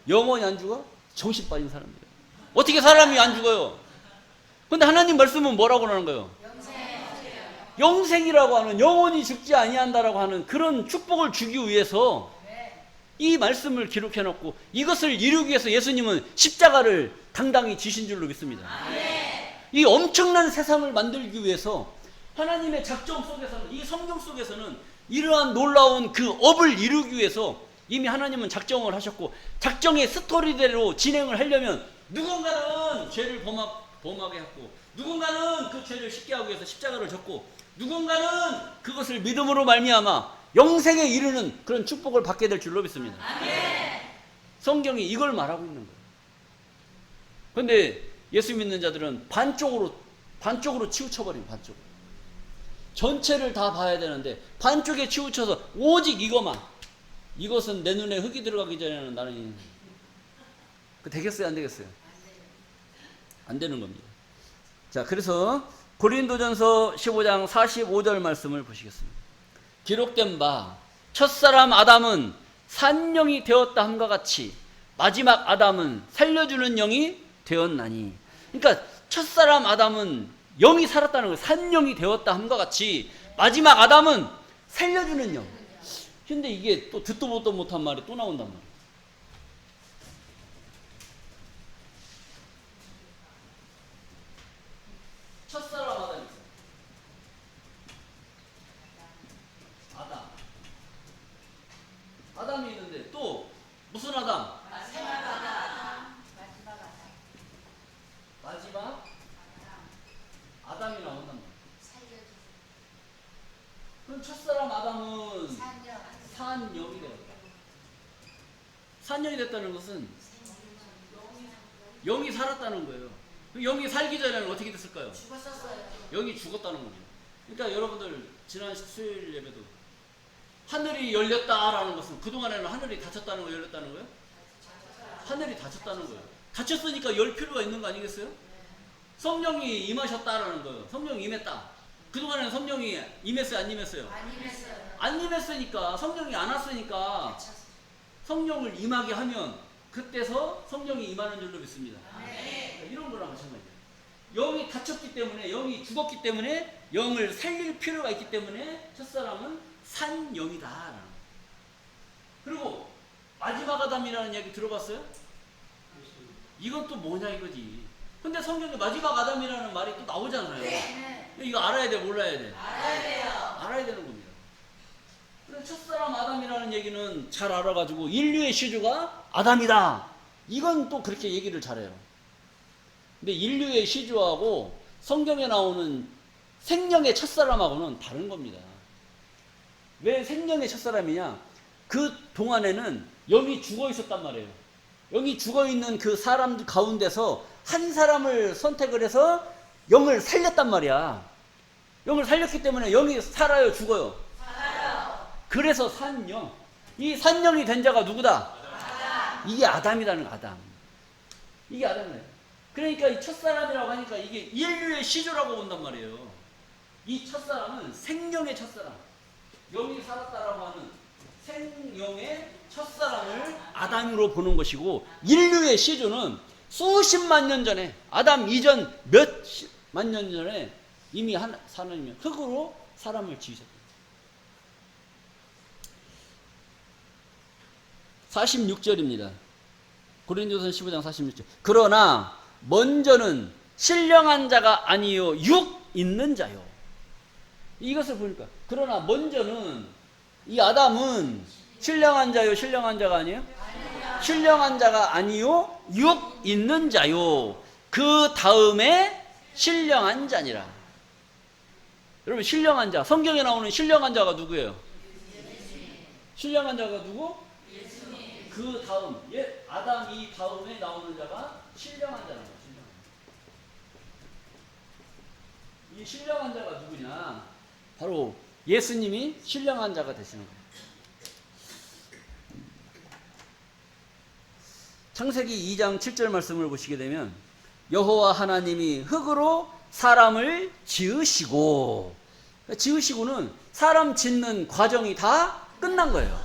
영원히 안 죽어? 정신 빠진 사람이에요. 어떻게 사람이 안 죽어요? 근데 하나님 말씀은 뭐라고 하는 거예요? 영생이라고 하는, 영원히 죽지 아니한다라고 하는 그런 축복을 주기 위해서 이 말씀을 기록해 놓고 이것을 이루기 위해서 예수님은 십자가를 당당히 지신 줄로 믿습니다. 이 엄청난 세상을 만들기 위해서 하나님의 작정 속에서는, 이 성경 속에서는 이러한 놀라운 그 업을 이루기 위해서 이미 하나님은 작정을 하셨고, 작정의 스토리대로 진행을 하려면 누군가는 죄를 범하게 했고, 누군가는 그 죄를 씻게 하기 위해서 십자가를 졌고, 누군가는 그것을 믿음으로 말미암아 영생에 이르는 그런 축복을 받게 될 줄로 믿습니다. 성경이 이걸 말하고 있는 거예요. 그런데 예수 믿는 자들은 반쪽으로 치우쳐버린, 반쪽으로. 전체를 다 봐야 되는데 반쪽에 치우쳐서 오직 이것만, 이것은 내 눈에 흙이 들어가기 전에는 나는 그 되겠어요, 안 되겠어요? 안 되는 겁니다. 자, 그래서 고린도전서 15장 45절 말씀을 보시겠습니다. 기록된 바 첫사람 아담은 산영이 되었다 함과 같이 마지막 아담은 살려주는 영이 되었나니. 그러니까 첫사람 아담은 영이 살았다는 거예요. 산영이 되었다 함과 같이 마지막 아담은 살려주는 영. 근데 이게 또 듣도 보도 못한 말이 또 나온단 말이에요. 첫사람 아담이 있어요. 아담이 있는데 또 무슨 아담? 마지막 아담이 나온단 말이에요. 그럼 첫사람 아담은 산영이 되었다. 산영이 됐다는 것은 영이 살았다는 거예요. 영이 살기 전에는 어떻게 됐을까요? 죽었었어요. 영이 죽었다는 거죠. 그러니까 여러분들 지난 수요일 예배도 하늘이 열렸다라는 것은 그동안에는 하늘이 닫혔다는 거, 열렸다는 거예요? 하늘이 닫혔다는 거예요. 닫혔으니까 열 필요가 있는 거 아니겠어요? 성령이 임하셨다라는 거예요. 성령이 임했다. 그동안에는 성령이 임했어요, 안 임했어요? 안 임했으니까, 성령이 안 왔으니까 성령을 임하게 하면 그때서 성령이 임하는 줄로 믿습니다. 그러니까 이런 거랑 마찬가지예요. 영이 닫혔기 때문에, 영이 죽었기 때문에 영을 살릴 필요가 있기 때문에 첫사람은 산영이다. 그리고 마지막 아담이라는 이야기 들어봤어요? 이건 또 뭐냐 이거지. 근데 성경에 마지막 아담이라는 말이 또 나오잖아요. 이거 알아야 돼, 몰라야 돼? 알아야 돼요. 알아야 되는 겁니다. 그래서 첫사람 아담이라는 얘기는 잘 알아가지고 인류의 시주가 아담이다. 이건 또 그렇게 얘기를 잘해요. 근데 인류의 시주하고 성경에 나오는 생명의 첫사람하고는 다른 겁니다. 왜 생명의 첫사람이냐? 그 동안에는 영이 죽어 있었단 말이에요. 영이 죽어 있는 그 사람들 가운데서 한 사람을 선택을 해서 영을 살렸단 말이야. 영을 살렸기 때문에 영이 살아요, 죽어요? 살아요. 그래서 산영. 이 산영이 된 자가 누구다? 아담. 이게 아담이라는 아담. 이게 아담이에요. 그러니까 이 첫사람이라고 하니까 이게 인류의 시조라고 본단 말이에요. 이 첫사람은 생명의 첫사람. 영이 살았다라고 하는 생명의 첫사람을 아담으로 보는 것이고, 인류의 시조는 수십만 년 전에, 아담 이전 몇만 년 전에 이미 하나님이 흙으로 사람을 지으셨다. 46절입니다. 고린도전서 15장 46절. 그러나 먼저는 신령한 자가 아니요 육 있는 자요. 이것을 보니까, 그러나 먼저는, 이 아담은 신령한 자요, 신령한 자가 아니에요? 신령한 자가 아니요 육 있는 자요. 그 다음에 신령한 자니라. 여러분, 신령한 자, 성경에 나오는 신령한 자가 누구예요? 신령한 자가 누구? 그 다음, 아담 이 다음에 나오는 자가 신령한 자라는 거예요. 이 신령한 자가 누구냐? 바로 예수님이 신령한 자가 되시는 거예요. 창세기 2장 7절 말씀을 보시게 되면, 여호와 하나님이 흙으로 사람을 지으시고는 사람 짓는 과정이 다 끝난 거예요.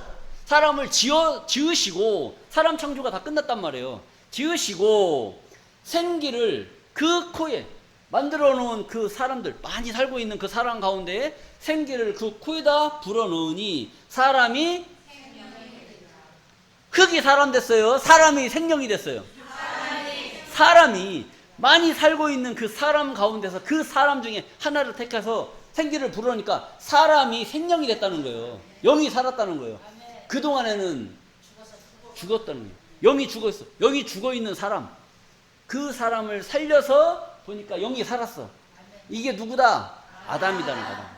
사람을 지으시고 사람 창조가 다 끝났단 말이에요. 지으시고 생기를 그 코에 만들어 놓은 그 사람들, 많이 살고 있는 그 사람 가운데에 생기를 그 코에다 불어 넣으니 사람이 흙이 사람 됐어요? 사람이 생명이 됐어요? 사람이 많이 살고 있는 그 사람 가운데서 그 사람 중에 하나를 택해서 생기를 불어넣으니까 사람이 생명이 됐다는 거예요. 영이 살았다는 거예요. 그동안에는 죽었다는 거예요. 영이 죽었어. 영이 죽어있는 사람, 그 사람을 살려서 보니까 영이 살았어. 이게 누구다? 아담이다는 거다.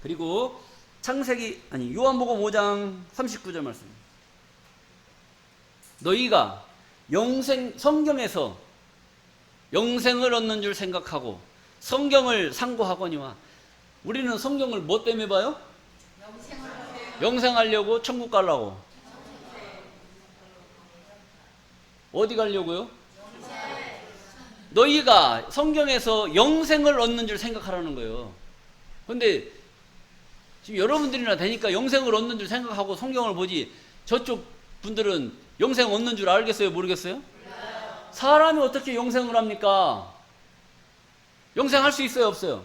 그리고 요한복음 5장 39절 말씀. 너희가 성경에서 영생을 얻는 줄 생각하고 성경을 상고하거니와. 우리는 성경을 뭐 때문에 봐요? 영생하려고, 천국 가려고. 어디 가려고요? 너희가 성경에서 영생을 얻는 줄 생각하라는 거예요. 근데 지금 여러분들이나 되니까 영생을 얻는 줄 생각하고 성경을 보지, 저쪽 분들은 영생 얻는 줄 알겠어요? 모르겠어요? 사람이 어떻게 영생을 합니까? 영생할 수 있어요? 없어요?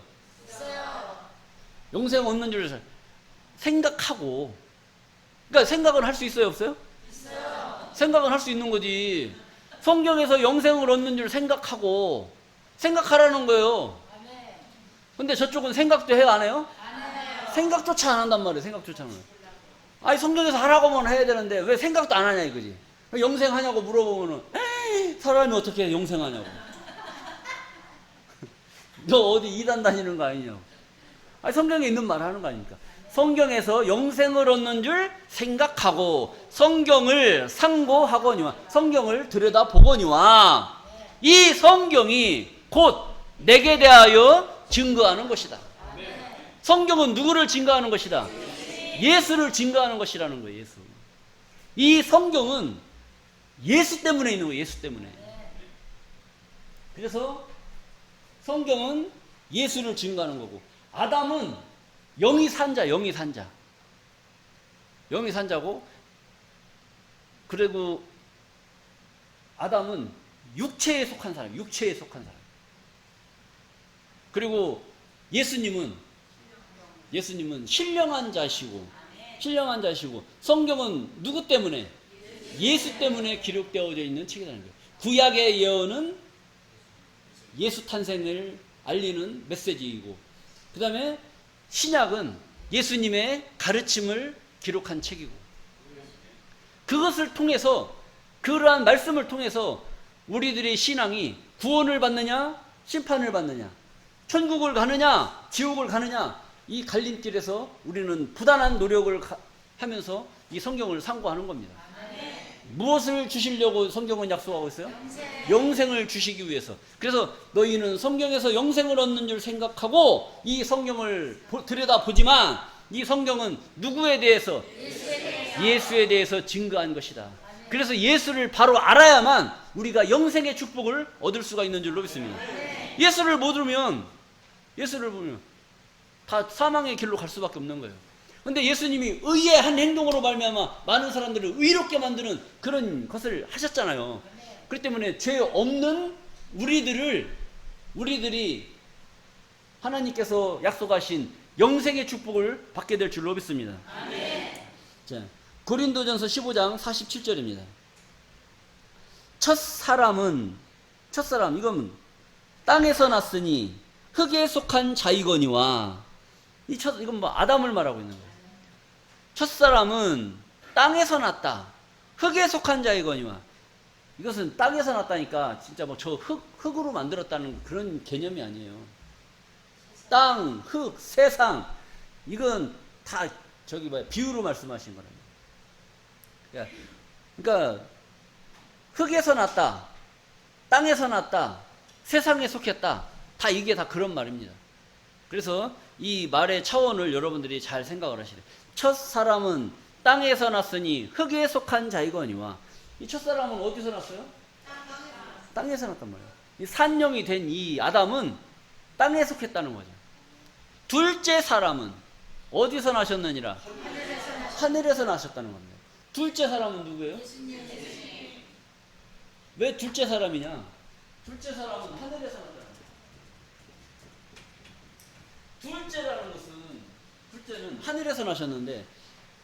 영생 얻는 줄 생각하고. 그러니까 생각은 할 수 있어요? 없어요? 생각은 할 수 있는 거지. 성경에서 영생을 얻는 줄 생각하라는 거예요. 근데 저쪽은 생각도 해요? 안 해요? 생각조차 안 한단 말이에요. 생각조차 안 해요. 아니 성경에서 하라고만 해야 되는데 왜 생각도 안 하냐 이거지. 영생하냐고 물어보면은 에이, 사람이 어떻게 영생하냐고. 너 어디 이단 다니는 거 아니냐고. 아니 성경에 있는 말 하는 거 아닙니까? 성경에서 영생을 얻는 줄 생각하고 성경을 상고하거니와, 성경을 들여다보거니와, 이 성경이 곧 내게 대하여 증거하는 것이다. 성경은 누구를 증거하는 것이다? 예수를 증거하는 것이라는 거예요. 예수. 이 성경은 예수 때문에 있는 거예요. 예수 때문에. 그래서 성경은 예수를 증거하는 거고, 아담은 영이 산 자고, 그리고 아담은 육체에 속한 사람. 그리고 예수님은 신령한 자시고, 성경은 누구 때문에? 예수 때문에 기록되어져 있는 책이라는 거예요. 구약의 예언은 예수 탄생을 알리는 메시지이고, 그 다음에 신약은 예수님의 가르침을 기록한 책이고, 그것을 통해서, 그러한 말씀을 통해서 우리들의 신앙이 구원을 받느냐, 심판을 받느냐, 천국을 가느냐, 지옥을 가느냐, 이 갈림길에서 우리는 부단한 노력을 하면서 이 성경을 상고하는 겁니다. 무엇을 주시려고 성경은 약속하고 있어요? 영생을 주시기 위해서. 그래서 너희는 성경에서 영생을 얻는 줄 생각하고 이 성경을 들여다보지만, 이 성경은 누구에 대해서? 예수에 대해서 증거한 것이다. 그래서 예수를 바로 알아야만 우리가 영생의 축복을 얻을 수가 있는 줄로 믿습니다. 예수를 못 알면 다 사망의 길로 갈 수밖에 없는 거예요. 근데 예수님이 의의 한 행동으로 말미암아 많은 사람들을 의롭게 만드는 그런 것을 하셨잖아요. 그렇기 때문에 죄 없는 우리들이 하나님께서 약속하신 영생의 축복을 받게 될 줄로 믿습니다. 자, 고린도전서 15장 47절입니다. 첫사람, 이건 땅에서 났으니 흙에 속한 자이거니와. 이건 뭐 아담을 말하고 있는 거예요. 첫사람은 땅에서 났다. 흙에 속한 자이거니와. 이것은 땅에서 났다니까 진짜 뭐 저 흙으로 만들었다는 그런 개념이 아니에요. 땅, 흙, 세상, 이건 다 비유로 말씀하신 거랍니다. 그러니까 흙에서 났다, 땅에서 났다, 세상에 속했다, 다 이게 다 그런 말입니다. 그래서 이 말의 차원을 여러분들이 잘 생각을 하시래. 첫 사람은 땅에서 났으니 흙에 속한 자이거니와. 이 첫 사람은 어디서 났어요? 땅에서 났단 말이에요. 이 산령이 된 이 아담은 땅에 속했다는 거죠. 둘째 사람은 어디서 나셨느니라? 하늘에서 나셨다는 겁니다. 둘째 사람은 누구예요? 왜 둘째 사람이냐? 둘째 사람은 하늘에서 나셨다. 둘째라는 것은, 둘째는 하늘에서 나셨는데,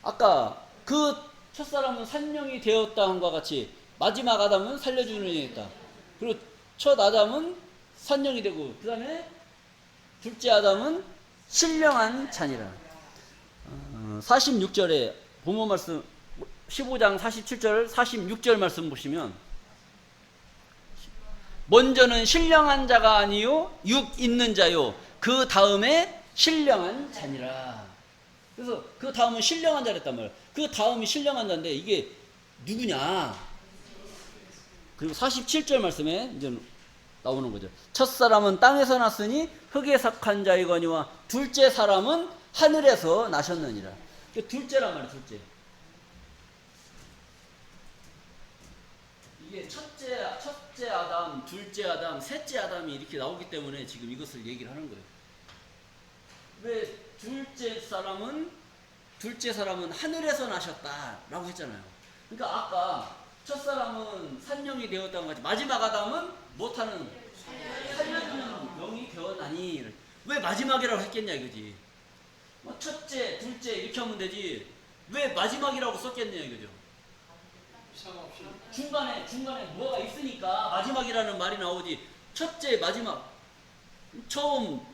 아까 그 첫사람은 산령이 되었다 한과 같이 마지막 아담은 살려주는 일이 있다. 그리고 첫 아담은 산령이 되고, 그 다음에 둘째 아담은 신령한 자니라. 46절에 본문 말씀 15장 47절 46절 말씀 보시면, 먼저는 신령한 자가 아니요 육 있는 자요 그 다음에 신령한 자니라. 그래서 그 다음은 신령한 자랬단 말이에요. 그 다음이 신령한 자인데 이게 누구냐? 그리고 47절 말씀에 이제 나오는 거죠. 첫사람은 땅에서 났으니 흙에 속한 자이거니와 둘째 사람은 하늘에서 나셨느니라. 둘째란 말이에요. 둘째. 이게 첫째 아담, 둘째 아담, 셋째 아담이 이렇게 나오기 때문에 지금 이것을 얘기를 하는 거예요. 왜 둘째 사람은 하늘에서 나셨다라고 했잖아요. 그러니까 아까 첫 사람은 산령이 되었다고 하지, 마지막 아담은 못하는 살려주는 영이 되었나니. 왜 마지막이라고 했겠냐 이거지. 뭐 첫째, 둘째 이렇게 하면 되지. 왜 마지막이라고 썼겠냐 이거죠. 중간에 뭐가 있으니까 마지막이라는 말이 나오지. 첫째, 마지막, 처음,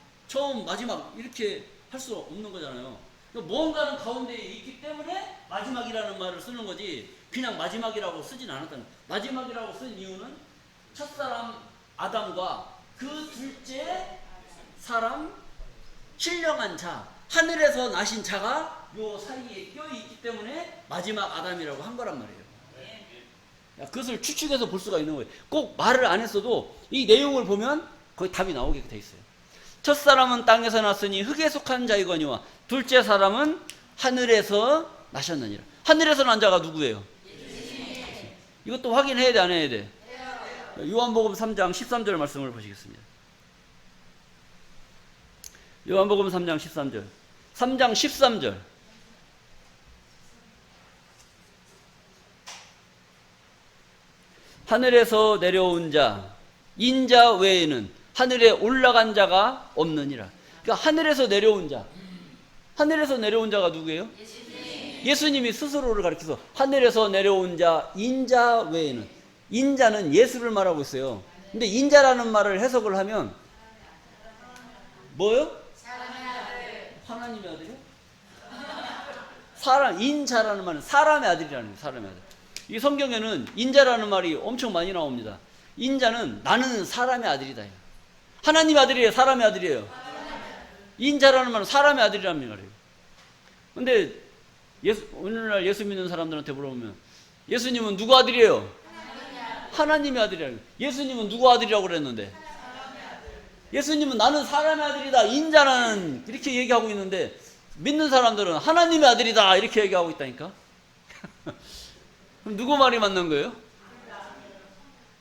마지막 이렇게 할 수 없는 거잖아요. 뭔가는 가운데에 있기 때문에 마지막이라는 말을 쓰는 거지, 그냥 마지막이라고 쓰진 않았다는 거예요. 마지막이라고 쓴 이유는 첫사람 아담과 그 둘째 사람 신령한 자, 하늘에서 나신 자가 요 사이에 껴있기 때문에 마지막 아담이라고 한 거란 말이에요. 그것을 추측해서 볼 수가 있는 거예요. 꼭 말을 안 했어도 이 내용을 보면 거의 답이 나오게 돼 있어요. 첫 사람은 땅에서 났으니 흙에 속한 자이거니와 둘째 사람은 하늘에서 나셨느니라. 하늘에서 난 자가 누구예요? 이것도 확인해야 돼, 안 해야 돼? 요한복음 3장 13절 말씀을 보시겠습니다. 요한복음 3장 13절. 3장 13절. 하늘에서 내려온 자, 인자 외에는 하늘에 올라간 자가 없느니라. 그러니까 하늘에서 내려온 자. 하늘에서 내려온 자가 누구예요? 예수님이 스스로를 가리켜서 하늘에서 내려온 자, 인자 외에는. 인자는 예수를 말하고 있어요. 근데 인자라는 말을 해석을 하면 뭐요? 하나님의 아들이요? 인자라는 말은 사람의 아들이라는 거예요. 사람의 아들. 이 성경에는 인자라는 말이 엄청 많이 나옵니다. 인자는 나는 사람의 아들이다. 하나님의 아들이에요? 사람의 아들이에요? 인자라는 말은 사람의 아들이라는 말이에요. 근데 오늘날 예수 믿는 사람들한테 물어보면 예수님은 누구 아들이에요? 하나님의 아들이라고. 예수님은 누구 아들이라고 그랬는데? 예수님은 나는 사람의 아들이다, 인자는 이렇게 얘기하고 있는데 믿는 사람들은 하나님의 아들이다 이렇게 얘기하고 있다니까. 그럼 누구 말이 맞는 거예요?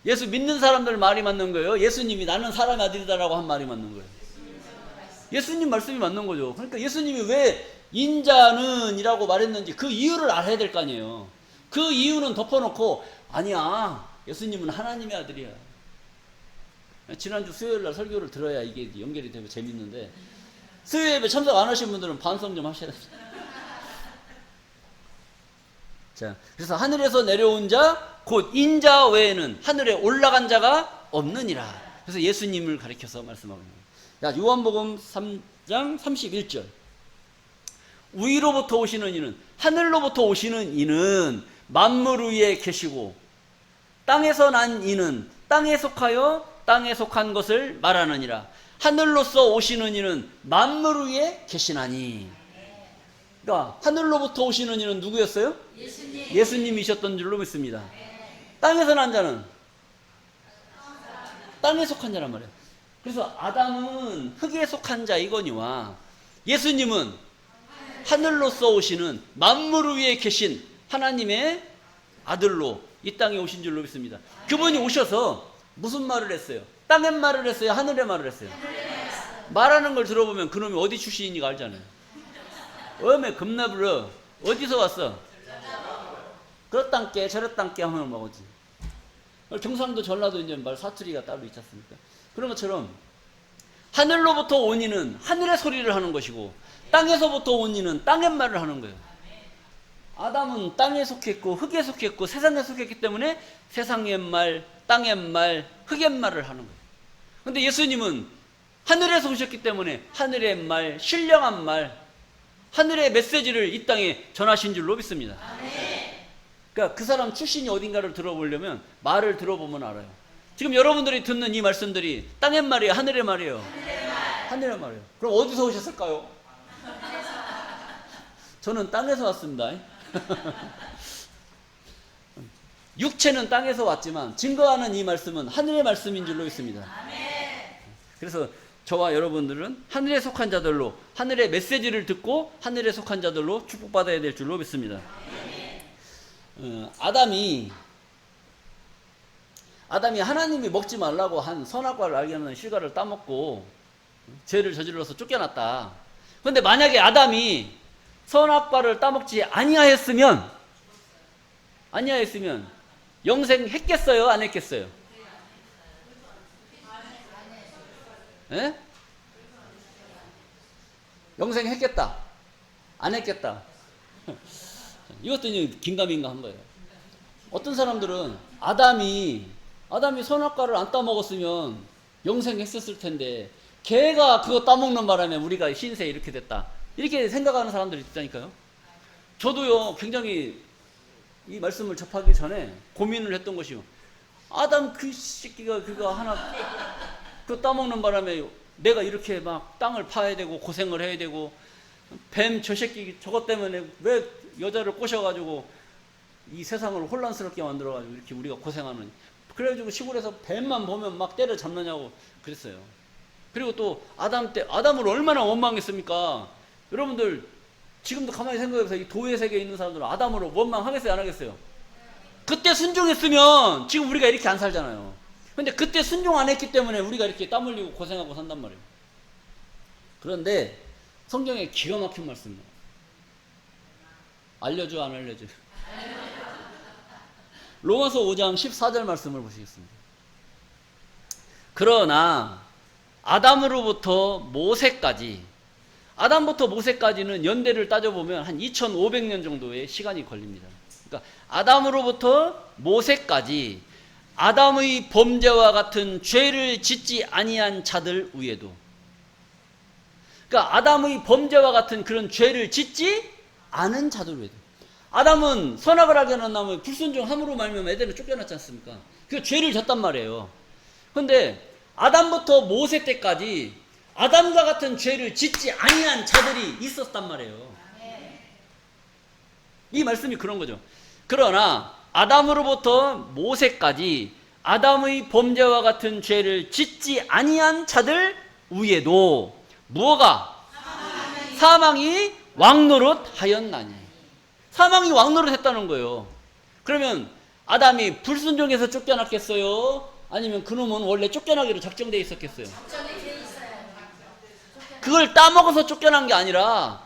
예수 믿는 사람들 말이 맞는 거예요? 예수님이 나는 사람의 아들이다라고 한 말이 맞는 거예요? 예수님 말씀이 맞는 거죠. 그러니까 예수님이 왜 인자는 이라고 말했는지 그 이유를 알아야 될 거 아니에요. 그 이유는 덮어놓고 아니야, 예수님은 하나님의 아들이야. 지난주 수요일날 설교를 들어야 이게 연결이 되고 재밌는데, 수요예배 참석 안 하신 분들은 반성 좀 하셔야 됩니다. 자, 그래서 하늘에서 내려온 자 곧 인자 외에는 하늘에 올라간 자가 없느니라. 그래서 예수님을 가리켜서 말씀하고 있는 거예요. 자, 요한복음 3장 31절. 위로부터 오시는 이는, 하늘로부터 오시는 이는 만물 위에 계시고 땅에서 난 이는 땅에 속하여 땅에 속한 것을 말하느니라. 하늘로서 오시는 이는 만물 위에 계시나니. 그러니까 하늘로부터 오시는 이는 누구였어요? 예수님이셨던 줄로 믿습니다. 땅에서 난 자는 땅에 속한 자란 말이에요. 그래서 아담은 흙에 속한 자이거니와 예수님은 하늘로서 오시는 만물 위에 계신 하나님의 아들로 이 땅에 오신 줄로 믿습니다. 그분이 오셔서 무슨 말을 했어요? 땅의 말을 했어요? 하늘의 말을 했어요? 말하는 걸 들어보면 그놈이 어디 출신인지가 알잖아요. 어메 겁나 불어. 어디서 왔어? 그렇단께 저렇단께 하면 뭐지. 경상도 전라도 이제 말 사투리가 따로 있지 않습니까? 그런 것처럼 하늘로부터 온 이는 하늘의 소리를 하는 것이고 땅에서부터 온 이는 땅의 말을 하는 거예요. 아담은 땅에 속했고 흙에 속했고 세상에 속했기 때문에 세상의 말, 땅의 말, 흙의 말을 하는 거예요. 근데 예수님은 하늘에서 오셨기 때문에 하늘의 말, 신령한 말, 하늘의 메시지를 이 땅에 전하신 줄로 믿습니다. 그러니까 그 사람 출신이 어딘가를 들어보려면 말을 들어보면 알아요. 지금 여러분들이 듣는 이 말씀들이 땅의 말이에요? 하늘의 말이에요? 하늘의 말이에요. 그럼 어디서 오셨을까요? 저는 땅에서 왔습니다. 육체는 땅에서 왔지만 증거하는 이 말씀은 하늘의 말씀인 줄로 믿습니다. 그래서 저와 여러분들은 하늘에 속한 자들로 하늘의 메시지를 듣고 하늘에 속한 자들로 축복받아야 될 줄로 믿습니다. 아담이 하나님이 먹지 말라고 한 선악과를 알게 하는 실과를 따먹고 죄를 저질러서 쫓겨났다. 그런데 만약에 아담이 선악과를 따먹지 아니하였으면 영생 했겠어요? 안 했겠어요? 예? 영생 했겠다. 안 했겠다. 이것도 이제 긴가민가 한 거예요. 어떤 사람들은 아담이 선악과를 안 따먹었으면 영생했었을 텐데 걔가 그거 따먹는 바람에 우리가 신세 이렇게 됐다. 이렇게 생각하는 사람들이 있다니까요. 저도요 굉장히 이 말씀을 접하기 전에 고민을 했던 것이요. 아담 그 새끼가 그거 하나 그 따먹는 바람에 내가 이렇게 막 땅을 파야 되고 고생을 해야 되고 뱀 저 새끼 저것 때문에 왜 여자를 꼬셔가지고 이 세상을 혼란스럽게 만들어가지고 이렇게 우리가 고생하는. 그래가지고 시골에서 뱀만 보면 막 때려잡느냐고 그랬어요. 그리고 또 아담을 얼마나 원망했습니까? 여러분들 지금도 가만히 생각해보세요. 이 도의 세계에 있는 사람들은 아담으로 원망하겠어요? 안 하겠어요? 그때 순종했으면 지금 우리가 이렇게 안 살잖아요. 근데 그때 순종 안 했기 때문에 우리가 이렇게 땀 흘리고 고생하고 산단 말이에요. 그런데 성경에 기가 막힌 말씀이에요. 알려줘 안 알려줘? 로마서 5장 14절 말씀을 보시겠습니다. 그러나 아담으로부터 모세까지는 연대를 따져보면 한 2500년 정도의 시간이 걸립니다. 그러니까 아담으로부터 모세까지 아담의 범죄와 같은 죄를 짓지 아니한 자들 위에도, 그러니까 아담의 범죄와 같은 그런 죄를 짓지 않은 자들 외에도. 아담은 선악을 하게 하는 나무에 불순종함으로 말미암아 에덴을 쫓겨났지 않습니까? 그 죄를 졌단 말이에요. 그런데 아담부터 모세 때까지 아담과 같은 죄를 짓지 아니한 자들이 있었단 말이에요. 이 말씀이 그런 거죠. 그러나 아담으로부터 모세까지 아담의 범죄와 같은 죄를 짓지 아니한 자들 위에도 무엇가? 사망이 왕노릇하였나니. 사망이 왕노릇했다는 거예요. 그러면 아담이 불순종해서 쫓겨났겠어요? 아니면 그놈은 원래 쫓겨나기로 작정되어 있었겠어요? 그걸 따먹어서 쫓겨난 게 아니라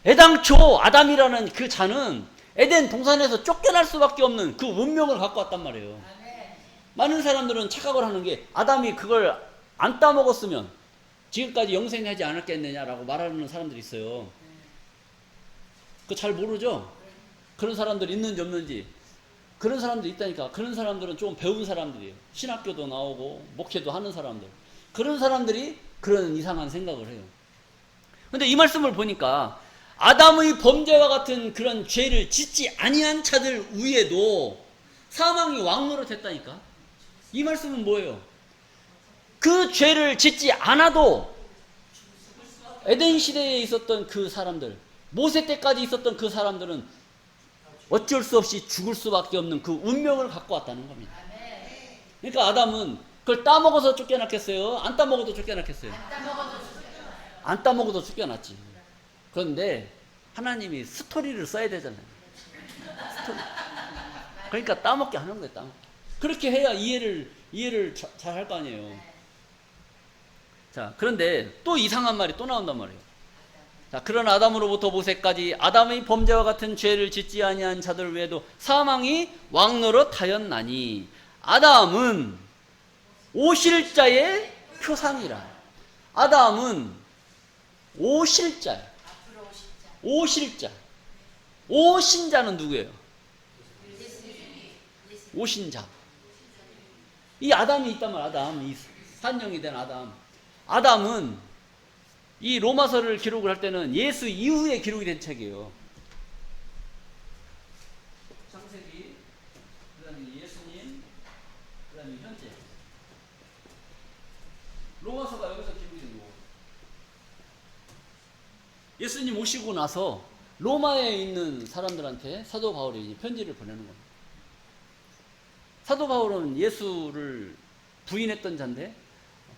애당초 아담이라는 그 자는 에덴 동산에서 쫓겨날 수밖에 없는 그 운명을 갖고 왔단 말이에요. 많은 사람들은 착각을 하는 게 아담이 그걸 안 따먹었으면 지금까지 영생하지 않았겠느냐라고 말하는 사람들이 있어요. 그거 잘 모르죠? 그런 사람들 있는지 없는지. 그런 사람들이 있다니까. 그런 사람들은 좀 배운 사람들이에요. 신학교도 나오고 목회도 하는 사람들. 그런 사람들이 그런 이상한 생각을 해요. 근데 이 말씀을 보니까 아담의 범죄와 같은 그런 죄를 짓지 아니한 자들 위에도 사망이 왕노릇했다니까. 이 말씀은 뭐예요? 그 죄를 짓지 않아도 에덴 시대에 있었던 그 사람들, 모세 때까지 있었던 그 사람들은 어쩔 수 없이 죽을 수밖에 없는 그 운명을 갖고 왔다는 겁니다. 그러니까 아담은 그걸 따먹어서 쫓겨났겠어요? 안 따먹어도 쫓겨났겠어요? 안 따먹어도 쫓겨났지. 그런데 하나님이 스토리를 써야 되잖아요. 스토리. 그러니까 따먹게 하는 거예요. 따먹게. 그렇게 해야 이해를 잘 할 거 아니에요. 자, 그런데 또 이상한 말이 또 나온단 말이에요. 자, 그런 아담으로부터 모세까지 아담의 범죄와 같은 죄를 짓지 아니한 자들 외에도 사망이 왕노릇하였나니 아담은 오실자의 표상이라. 아담은 오실자. 오실자. 오신자는 누구예요? 오신자. 이 아담이 있단 말이야. 아담. 이 산령이 된 아담. 아담은 이 로마서를 기록을 할 때는 예수 이후에 기록이 된 책이에요. 창세기, 그 다음에 예수님, 그 다음에 현재. 로마서가 여기서 기록이 된 거고. 예수님 오시고 나서 로마에 있는 사람들한테 사도 바울이 편지를 보내는 겁니다. 사도 바울은 예수를 부인했던 자인데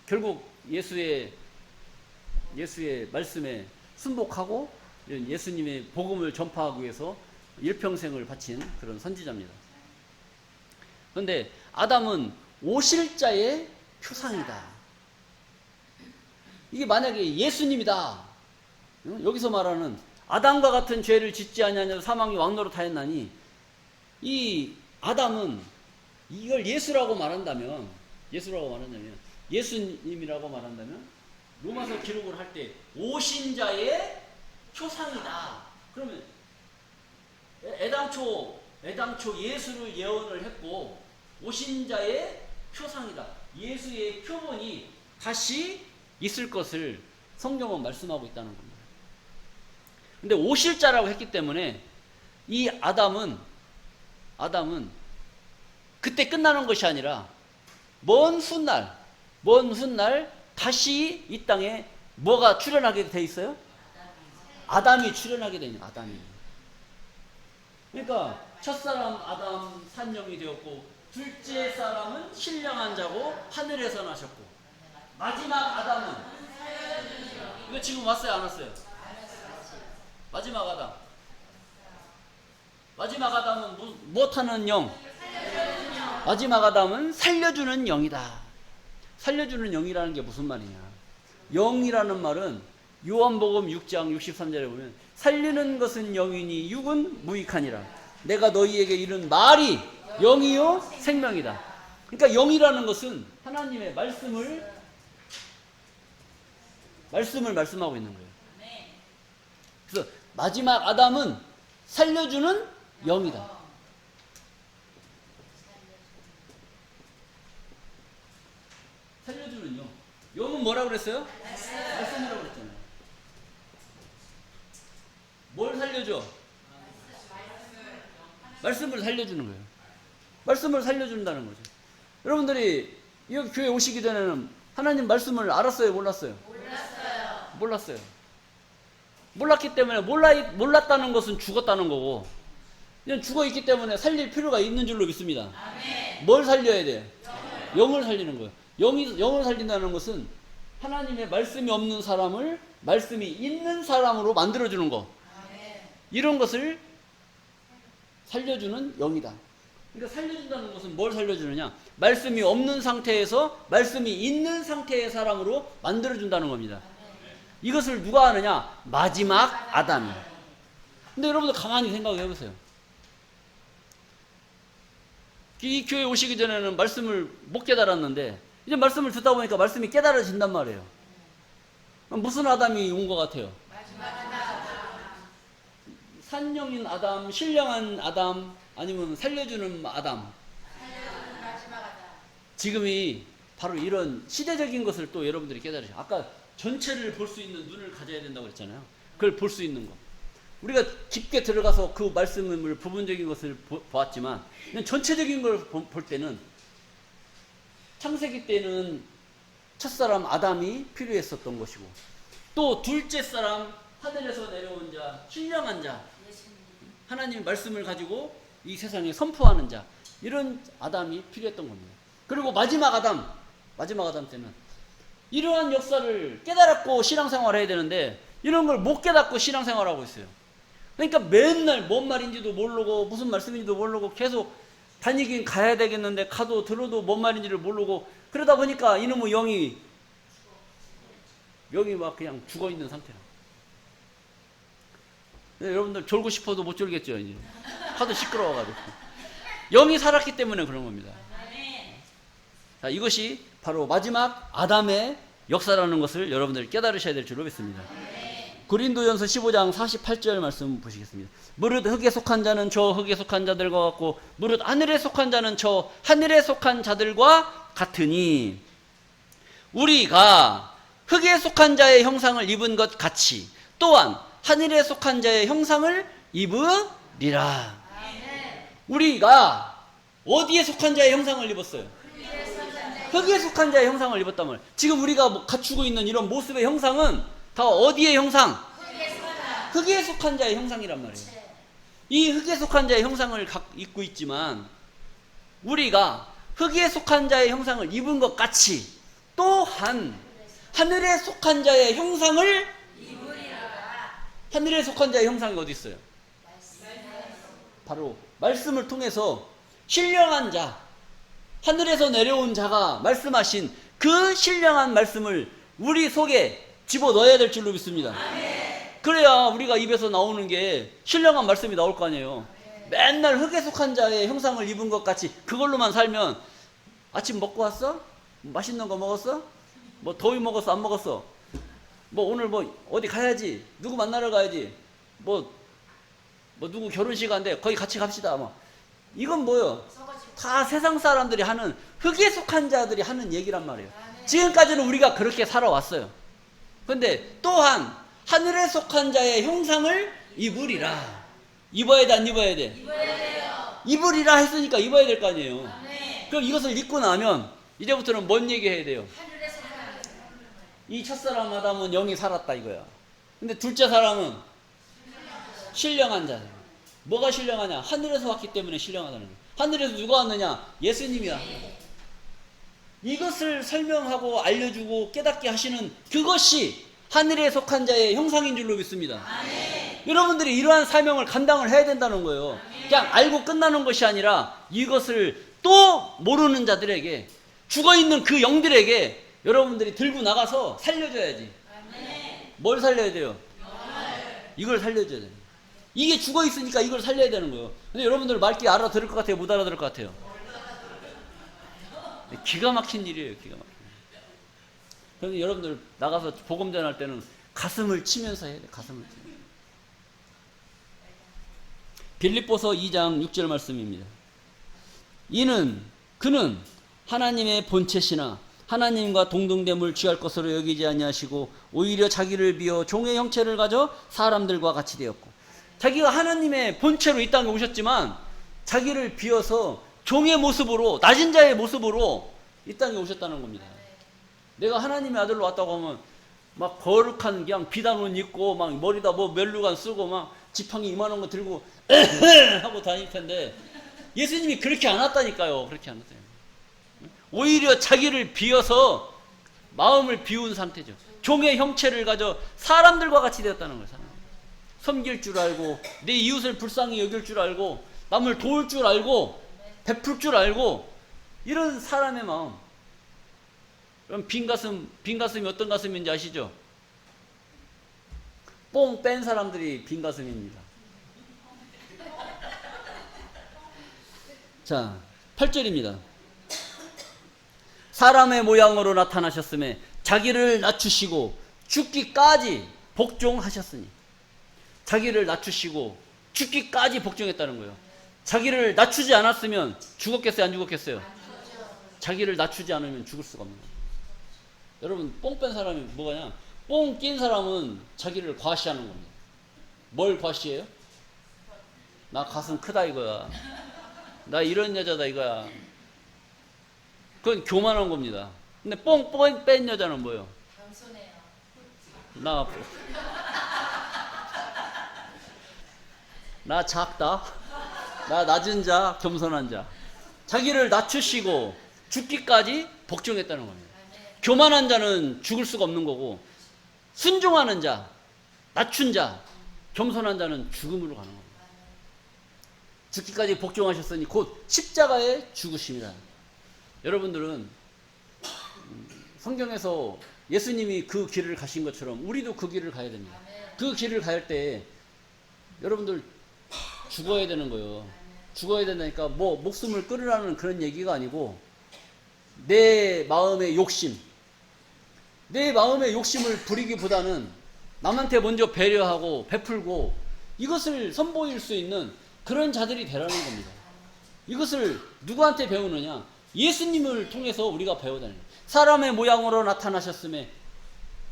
결국 예수의 말씀에 순복하고 예수님의 복음을 전파하기 위해서 일평생을 바친 그런 선지자입니다. 그런데 아담은 오실자의 표상이다. 이게 만약에 예수님이다. 여기서 말하는 아담과 같은 죄를 짓지 아니하여 사망이 왕노릇하였나니 이 아담은 이걸 예수님이라고 말한다면 로마서 기록을 할 때 오신 자의 표상이다. 그러면 애당초 예수를 예언을 했고 오신 자의 표상이다. 예수의 표본이 다시 있을 것을 성경은 말씀하고 있다는 겁니다. 근데 오실 자라고 했기 때문에 이 아담은 그때 끝나는 것이 아니라 먼 훗날 다시 이 땅에 뭐가 출현하게 돼 있어요? 아담이 출현하게 되는 아담이. 그러니까 첫사람 아담 산령이 되었고 둘째 사람은 신령한 자고 하늘에서 나셨고 마지막 아담은 이거 지금 왔어요 안 왔어요? 마지막 아담은 무엇하는 영? 마지막 아담은 살려주는 영이다. 살려주는 영이라는 게 무슨 말이냐? 영이라는 말은 요한복음 6장 63절에 보면 살리는 것은 영이니 육은 무익하니라. 내가 너희에게 이른 말이 영이요 생명이다. 그러니까 영이라는 것은 하나님의 말씀을 말씀하고 있는 거예요. 그래서 마지막 아담은 살려주는 영이다. 살려주는 영. 영은 뭐라고 그랬어요? 말씀이라고 그랬잖아요. 뭘 살려줘? 말씀을 살려주는 거예요. 말씀을 살려준다는 거죠. 여러분들이 여기 교회 오시기 전에는 하나님 말씀을 알았어요? 몰랐어요? 몰랐어요. 몰랐기 때문에 몰랐다는 것은 죽었다는 거고 그냥 죽어있기 때문에 살릴 필요가 있는 줄로 믿습니다. 뭘 살려야 돼요? 영을 살리는 거예요. 영을 살린다는 것은 하나님의 말씀이 없는 사람을 말씀이 있는 사람으로 만들어주는 거. 이런 것을 살려주는 영이다. 그러니까 살려준다는 것은 뭘 살려주느냐? 말씀이 없는 상태에서 말씀이 있는 상태의 사람으로 만들어준다는 겁니다. 이것을 누가 하느냐? 마지막 아담이. 근데 여러분들 가만히 생각해 보세요. 이 교회 오시기 전에는 말씀을 못 깨달았는데 이제 말씀을 듣다 보니까 말씀이 깨달아진단 말이에요. 무슨 아담이 온 것 같아요? 산령인 아담, 신령한 아담, 아니면 살려주는 아담. 지금이 바로 이런 시대적인 것을 또 여러분들이 깨달으셔. 아까 전체를 볼 수 있는 눈을 가져야 된다고 그랬잖아요. 그걸 볼 수 있는 거. 우리가 깊게 들어가서 그 말씀을 부분적인 것을 보았지만 그냥 전체적인 걸 볼 때는 창세기 때는 첫사람 아담이 필요했었던 것이고 또 둘째 사람 하늘에서 내려온 자, 신령한 자, 하나님의 말씀을 가지고 이 세상에 선포하는 자, 이런 아담이 필요했던 겁니다. 그리고 마지막 아담 때는 이러한 역사를 깨달았고 신앙생활을 해야 되는데 이런 걸 못 깨닫고 신앙생활하고 있어요. 그러니까 맨날 뭔 말인지도 모르고 무슨 말씀인지도 모르고 계속 다니긴 가야 되겠는데 가도 들어도 뭔 말인지를 모르고 그러다 보니까 이놈의 영이 영이 막 그냥 죽어 있는 상태라. 여러분들 졸고 싶어도 못 졸겠죠, 이제. 하도 시끄러워가지고. 영이 살았기 때문에 그런 겁니다. 자, 이것이 바로 마지막 아담의 역사라는 것을 여러분들이 깨달으셔야 될 줄로 믿습니다. 고린도전서 15장 48절 말씀 보시겠습니다. 무릇 흙에 속한 자는 저 흙에 속한 자들과 같고 무릇 하늘에 속한 자는 저 하늘에 속한 자들과 같으니 우리가 흙에 속한 자의 형상을 입은 것 같이 또한 하늘에 속한 자의 형상을 입으리라. 우리가 어디에 속한 자의 형상을 입었어요? 흙에 속한 자의 형상을 입었다면 지금 우리가 갖추고 있는 이런 모습의 형상은 다 어디의 형상? 흙에 속한 자의 형상이란 말이에요. 이 흙에 속한 자의 형상을 입고 있지만 우리가 흙에 속한 자의 형상을 입은 것 같이 또한 하늘에 속한 자의 형상을 입으리라. 하늘에 속한 자의 형상이 어디 있어요? 바로 말씀을 통해서 신령한 자, 하늘에서 내려온 자가 말씀하신 그 신령한 말씀을 우리 속에 집어넣어야 될 줄로 믿습니다. 그래야 우리가 입에서 나오는 게 신령한 말씀이 나올 거 아니에요. 맨날 흙에 속한 자의 형상을 입은 것 같이 그걸로만 살면 아침 먹고 왔어? 맛있는 거 먹었어? 뭐 더위 먹었어? 안 먹었어? 뭐 오늘 뭐 어디 가야지? 누구 만나러 가야지? 뭐 누구 결혼식 한대 거기 같이 갑시다. 뭐 이건 뭐요? 다 세상 사람들이 하는 흙에 속한 자들이 하는 얘기란 말이에요. 지금까지는 우리가 그렇게 살아왔어요. 근데 또한 하늘에 속한 자의 형상을 입으리라. 입어야 돼, 안 입어야 돼? 입어야 돼요. 입으리라 했으니까 입어야 될 거 아니에요. 그럼 이것을 입고 나면 이제부터는 뭔 얘기 해야 돼요? 이 첫사람 아담은 영이 살았다 이거야. 근데 둘째 사람은 신령한 자예요. 뭐가 신령하냐? 하늘에서 왔기 때문에 신령하다는 거예요. 하늘에서 누가 왔느냐? 예수님이야. 이것을 설명하고 알려주고 깨닫게 하시는 그것이 하늘에 속한 자의 형상인 줄로 믿습니다. 여러분들이 이러한 사명을 감당을 해야 된다는 거예요. 그냥 알고 끝나는 것이 아니라 이것을 또 모르는 자들에게 죽어있는 그 영들에게 여러분들이 들고 나가서 살려줘야지. 뭘 살려야 돼요? 이걸 살려줘야 돼요. 이게 죽어있으니까 이걸 살려야 되는 거예요. 근데 여러분들 말귀 알아들을 것 같아요? 못 알아들을 것 같아요? 기가 막힌 일이에요. 기가 막힌 일. 그런데 여러분들 나가서 복음 전할 때는 가슴을 치면서 해야 돼요. 가슴을 치면서. 빌립보서 2장 6절 말씀입니다. 그는 하나님의 본체시나 하나님과 동등됨을 취할 것으로 여기지 아니하시고 오히려 자기를 비어 종의 형체를 가져 사람들과 같이 되었고, 자기가 하나님의 본체로 이 땅에 오셨지만 자기를 비어서 종의 모습으로, 낮은 자의 모습으로 이 땅에 오셨다는 겁니다. 내가 하나님의 아들로 왔다고 하면 막 거룩한 그냥 비단 옷 입고 막 머리다 뭐 멜루간 쓰고 막 지팡이 이만한 거 들고 하고 다닐 텐데 예수님이 그렇게 안 왔다니까요. 그렇게 안 왔어요. 오히려 자기를 비어서 마음을 비운 상태죠. 종의 형체를 가져 사람들과 같이 되었다는 거예요. 사람. 섬길 줄 알고 내 이웃을 불쌍히 여길 줄 알고 남을 도울 줄 알고 베풀 줄 알고 이런 사람의 마음. 그럼 빈 가슴이 어떤 가슴인지 아시죠? 뽕 뺀 사람들이 빈 가슴입니다. 자, 8절입니다. 사람의 모양으로 나타나셨음에 자기를 낮추시고 죽기까지 복종하셨으니. 자기를 낮추시고 죽기까지 복종했다는 거예요. 자기를 낮추지 않았으면 죽었겠어요? 안 죽었겠어요? 자기를 낮추지 않으면 죽을 수가 없는 거예요. 여러분, 뽕 뺀 사람이 뭐가냐? 뽕 낀 사람은 자기를 과시하는 겁니다. 뭘 과시해요? 나 가슴 크다 이거야. 나 이런 여자다 이거야. 그건 교만한 겁니다. 근데 뽕 뺀 여자는 뭐예요? 겸손해요. 나 작다. 나 낮은 자, 겸손한 자. 자기를 낮추시고 죽기까지 복종했다는 겁니다. 교만한 자는 죽을 수가 없는 거고, 순종하는 자, 낮춘 자, 겸손한 자는 죽음으로 가는 겁니다. 죽기까지 복종하셨으니 곧 십자가에 죽으심이다. 여러분들은 성경에서 예수님이 그 길을 가신 것처럼 우리도 그 길을 가야 됩니다. 그 길을 갈 때 여러분들 죽어야 되는 거예요. 죽어야 된다니까 뭐 목숨을 끊으라는 그런 얘기가 아니고 내 마음의 욕심, 내 마음의 욕심을 부리기보다는 남한테 먼저 배려하고 베풀고 이것을 선보일 수 있는 그런 자들이 되라는 겁니다. 이것을 누구한테 배우느냐? 예수님을 통해서 우리가 배워다니는 거예요. 사람의 모양으로 나타나셨음에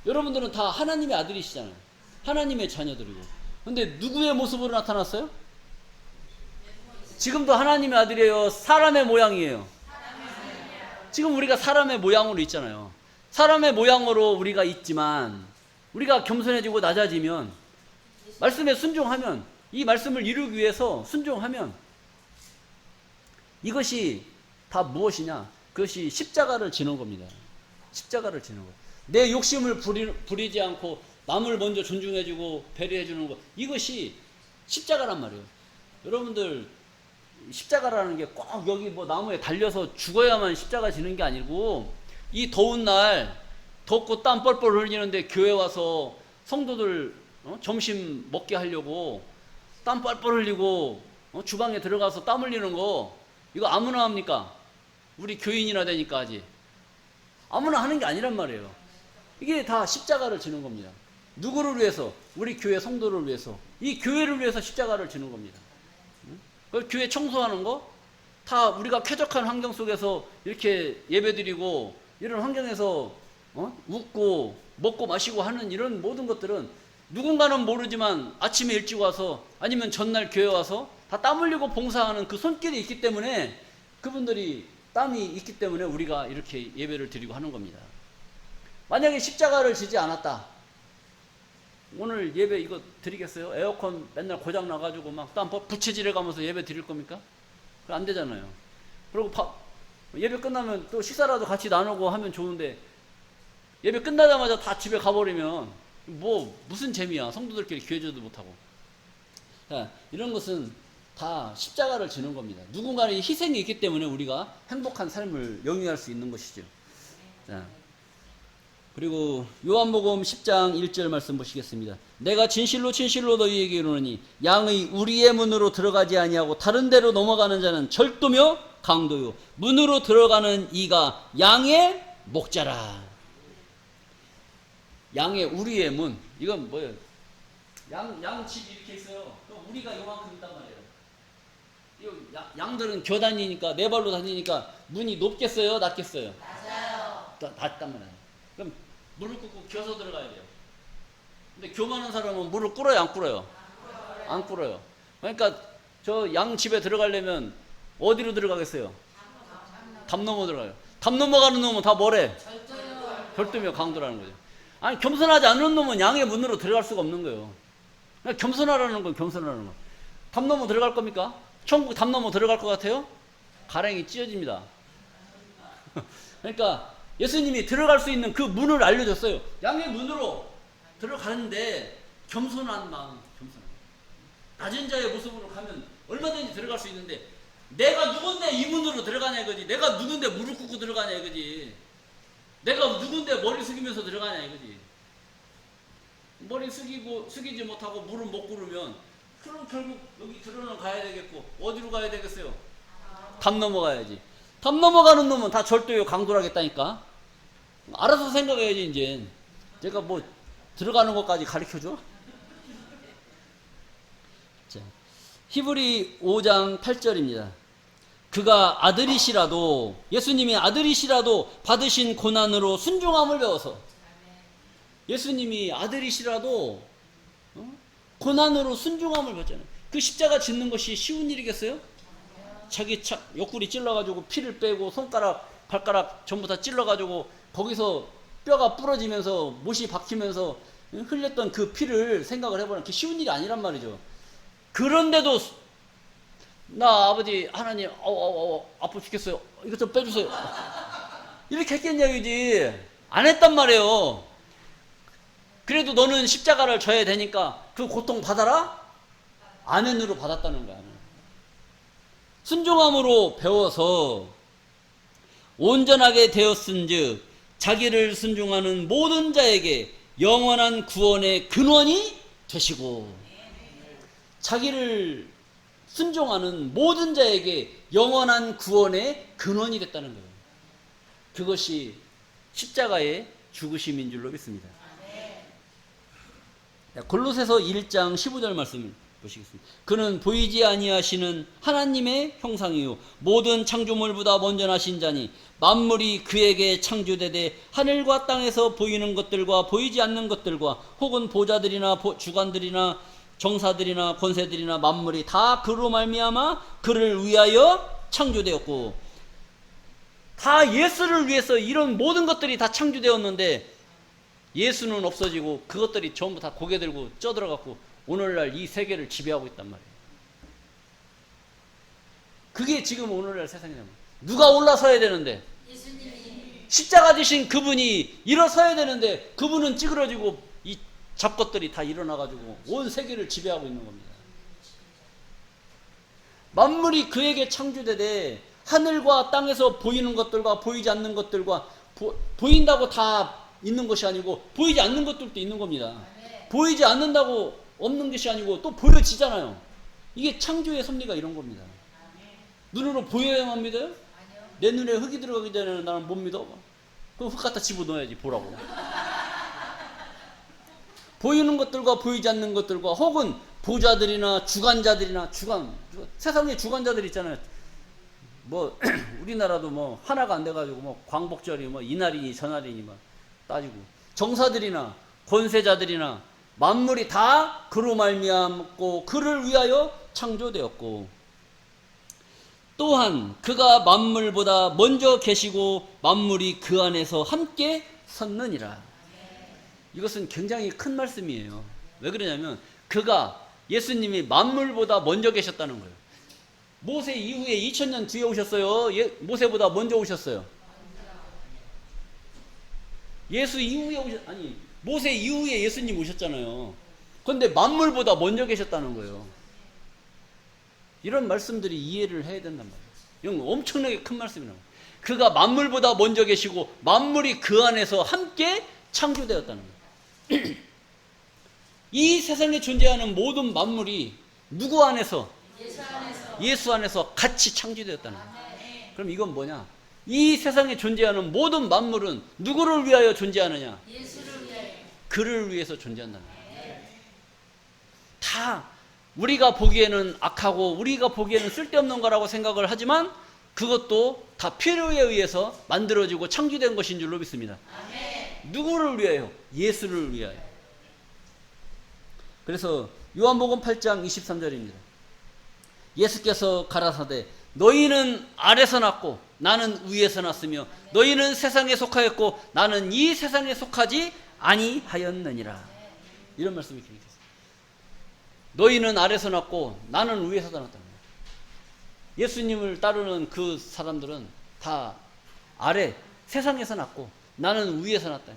여러분들은 다 하나님의 아들이시잖아요. 하나님의 자녀들이고. 근데 누구의 모습으로 나타났어요? 지금도 하나님의 아들이에요? 사람의 모양이에요? 지금 우리가 사람의 모양으로 있잖아요. 사람의 모양으로 우리가 있지만 우리가 겸손해지고 낮아지면 말씀에 순종하면 이 말씀을 이루기 위해서 순종하면 이것이 다 무엇이냐? 그것이 십자가를 지는 겁니다. 십자가를 지는 거예요. 내 욕심을 부리지 않고 남을 먼저 존중해주고 배려해주는 것, 이것이 십자가란 말이에요. 여러분들 십자가라는 게 꼭 여기 뭐 나무에 달려서 죽어야만 십자가 지는 게 아니고 이 더운 날 덥고 땀 뻘뻘 흘리는데 교회 와서 성도들 점심 먹게 하려고 땀 뻘뻘 흘리고 주방에 들어가서 땀 흘리는 거 이거 아무나 합니까? 우리 교인이나 되니까 하지. 아무나 하는 게 아니란 말이에요. 이게 다 십자가를 지는 겁니다. 누구를 위해서? 우리 교회 성도를 위해서. 이 교회를 위해서 십자가를 지는 겁니다. 그 교회 청소하는 거 다 우리가 쾌적한 환경 속에서 이렇게 예배드리고 이런 환경에서 웃고 먹고 마시고 하는 이런 모든 것들은 누군가는 모르지만 아침에 일찍 와서 아니면 전날 교회 와서 다 땀 흘리고 봉사하는 그 손길이 있기 때문에 그분들이 땀이 있기 때문에 우리가 이렇게 예배를 드리고 하는 겁니다. 만약에 십자가를 지지 않았다. 오늘 예배 이거 드리겠어요? 에어컨 맨날 고장 나가지고 막 땀 부채질해 가면서 예배 드릴 겁니까? 안 되잖아요. 그리고 예배 끝나면 또 식사라도 같이 나누고 하면 좋은데 예배 끝나자마자 다 집에 가버리면 뭐 무슨 재미야. 성도들끼리 기회주도 못하고. 자, 이런 것은 다 십자가를 지는 겁니다. 누군가의 희생이 있기 때문에 우리가 행복한 삶을 영위할 수 있는 것이죠. 자, 그리고 요한복음 10장 1절 말씀 보시겠습니다. 내가 진실로 진실로 너희에게 이르노니 양의 우리의 문으로 들어가지 아니하고 다른 데로 넘어가는 자는 절도며 강도요 문으로 들어가는 이가 양의 목자라. 양의 우리의 문, 이건 뭐예요? 양 집이 이렇게 있어요. 그럼 우리가 요만큼 있단 말이에요. 양들은 겨 다니니까 네 발로 다니니까 문이 높겠어요? 낮겠어요? 낮아요. 낮단 말이에요. 그럼 물을 꿇고 겨서 들어가야 돼요. 근데 교만한 사람은 물을 꿇어요? 안 꿇어요? 안 꿇어요. 그러니까 저 양 집에 들어가려면 어디로 들어가겠어요? 담 넘어 들어가요. 담 넘어가는 놈은 다 뭐래? 절도며 강도라는 거죠. 아니 겸손하지 않는 놈은 양의 문으로 들어갈 수가 없는 거예요. 그러니까 겸손하라는 건 겸손하라는 거. 담 넘어 들어갈 겁니까? 천국 담 넘어 들어갈 것 같아요? 가랭이 찢어집니다. 그러니까 예수님이 들어갈 수 있는 그 문을 알려줬어요. 양의 문으로 들어가는데 겸손한 마음, 낮은 자의 모습으로 가면 얼마든지 들어갈 수 있는데 내가 누군데 이 문으로 들어가냐 이거지. 내가 누군데 무릎 꿇고 들어가냐 이거지. 내가 누군데 머리 숙이면서 들어가냐 이거지. 머리 숙이지 못하고 무릎 못 꿇으면 그럼 결국 여기 들어는 가야 되겠고 어디로 가야 되겠어요? 담 넘어가야지. 담 넘어가는 놈은 다 절도요 강도라겠다니까. 알아서 생각해야지. 이제 제가 뭐 들어가는 것까지 가르쳐줘? 자, 히브리 5장 8절입니다. 그가 아들이시라도, 예수님이 아들이시라도 받으신 고난으로 순종함을 배워서, 예수님이 아들이시라도 고난으로 순종함을 배웠잖아요. 그 십자가 짓는 것이 쉬운 일이겠어요? 자기 옆구리 찔러가지고 피를 빼고 손가락 발가락 전부 다 찔러가지고 거기서 뼈가 부러지면서 못이 박히면서 흘렸던 그 피를 생각을 해보면 그게 쉬운 일이 아니란 말이죠. 그런데도 나 아버지 하나님 아파 죽겠어요. 이것 좀 빼주세요. 이렇게 했겠냐 이지. 안 했단 말이에요. 그래도 너는 십자가를 져야 되니까 그 고통 받아라? 아멘으로 받았다는 거야. 순종함으로 배워서 온전하게 되었은즉 자기를 순종하는 모든 자에게 영원한 구원의 근원이 되시고, 자기를 순종하는 모든 자에게 영원한 구원의 근원이 됐다는 거예요. 그것이 십자가의 죽으심인 줄로 믿습니다. 골로새서 1장 15절 말씀을 보시겠습니다. 그는 보이지 아니하시는 하나님의 형상이요 모든 창조물보다 먼저 나신 자니 만물이 그에게 창조되되 하늘과 땅에서 보이는 것들과 보이지 않는 것들과 혹은 보좌들이나 주관들이나 정사들이나 권세들이나 만물이 다 그로 말미암아 그를 위하여 창조되었고, 다 예수를 위해서 이런 모든 것들이 다 창조되었는데 예수는 없어지고 그것들이 전부 다 고개 들고 쪄들어갖고 오늘날 이 세계를 지배하고 있단 말이에요. 그게 지금 오늘날 세상이란 말이에요. 누가 올라서야 되는데, 예수님이. 십자가 지신 그분이 일어서야 되는데 그분은 찌그러지고 이 잡것들이 다 일어나가지고 온 세계를 지배하고 있는 겁니다. 만물이 그에게 창조되되 하늘과 땅에서 보이는 것들과 보이지 않는 것들과 보인다고 다 있는 것이 아니고 보이지 않는 것들도 있는 겁니다. 보이지 않는다고 없는 것이 아니고 또 보여지잖아요. 이게 창조의 섭리가 이런 겁니다. 눈으로 보여야만 믿어요? 내 눈에 흙이 들어가기 전에는 나는 못 믿어. 그럼 흙 갖다 집어넣어야지 보라고. 보이는 것들과 보이지 않는 것들과 혹은 보좌들이나 주관자들이나 세상에 주관자들 있잖아요. 뭐 우리나라도 뭐 하나가 안 돼가지고 뭐 광복절이 뭐 이날이니 저날이니 막 따지고, 정사들이나 권세자들이나 만물이 다 그로 말미암고 그를 위하여 창조되었고, 또한 그가 만물보다 먼저 계시고 만물이 그 안에서 함께 섰느니라. 이것은 굉장히 큰 말씀이에요. 왜 그러냐면 그가, 예수님이 만물보다 먼저 계셨다는 거예요. 모세 이후에 2000년 뒤에 오셨어요? 모세보다 먼저 오셨어요? 모세 이후에 예수님 오셨잖아요. 그런데 만물보다 먼저 계셨다는 거예요. 이런 말씀들이 이해를 해야 된단 말이에요. 이건 엄청나게 큰 말씀이라고. 그가 만물보다 먼저 계시고 만물이 그 안에서 함께 창조되었다는 거예요. 이 세상에 존재하는 모든 만물이 누구 안에서? 예수 안에서 같이 창조되었다는 거예요. 그럼 이건 뭐냐? 이 세상에 존재하는 모든 만물은 누구를 위하여 존재하느냐? 예수를 위하여. 그를 위해서 존재한다는 거예요. 다 우리가 보기에는 악하고 우리가 보기에는 쓸데없는 거라고 생각을 하지만 그것도 다 필요에 의해서 만들어지고 창조된 것인 줄로 믿습니다. 누구를 위하여? 예수를 위하여. 그래서 요한복음 8장 23절입니다. 예수께서 가라사대 너희는 아래서 났고 나는 위에서 났으며 너희는 세상에 속하였고 나는 이 세상에 속하지 아니하였느니라. 이런 말씀이 기록했어요. 너희는 아래서 났고 나는 위에서 났다는 거예요. 예수님을 따르는 그 사람들은 다 아래 세상에서 났고 나는 위에서 났다.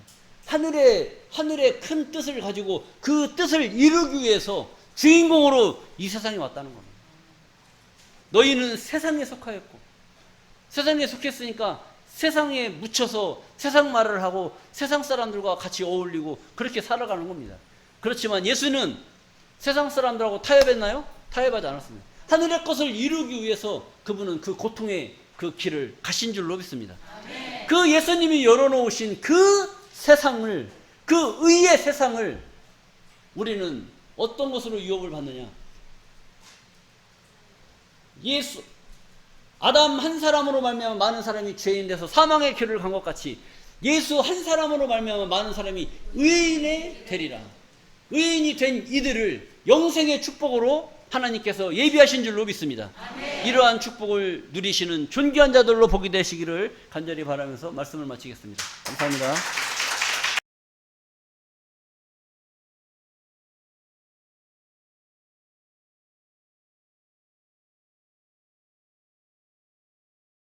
하늘의 큰 뜻을 가지고 그 뜻을 이루기 위해서 주인공으로 이 세상에 왔다는 겁니다. 너희는 세상에 속하였고, 세상에 속했으니까 세상에 묻혀서 세상 말을 하고 세상 사람들과 같이 어울리고 그렇게 살아가는 겁니다. 그렇지만 예수는 세상 사람들하고 타협했나요? 타협하지 않았습니다. 하늘의 것을 이루기 위해서 그분은 그 고통의 그 길을 가신 줄로 믿습니다. 그 예수님이 열어놓으신 그 세상을, 그 의의 세상을 우리는 어떤 것으로 유혹을 받느냐? 아담 한 사람으로 말미암아 많은 사람이 죄인 돼서 사망의 길을 간 것 같이 예수 한 사람으로 말미암아 많은 사람이 의인이 되리라. 의인이 된 이들을 영생의 축복으로 하나님께서 예비하신 줄로 믿습니다. 이러한 축복을 누리시는 존귀한 자들로 복이 되시기를 간절히 바라면서 말씀을 마치겠습니다. 감사합니다.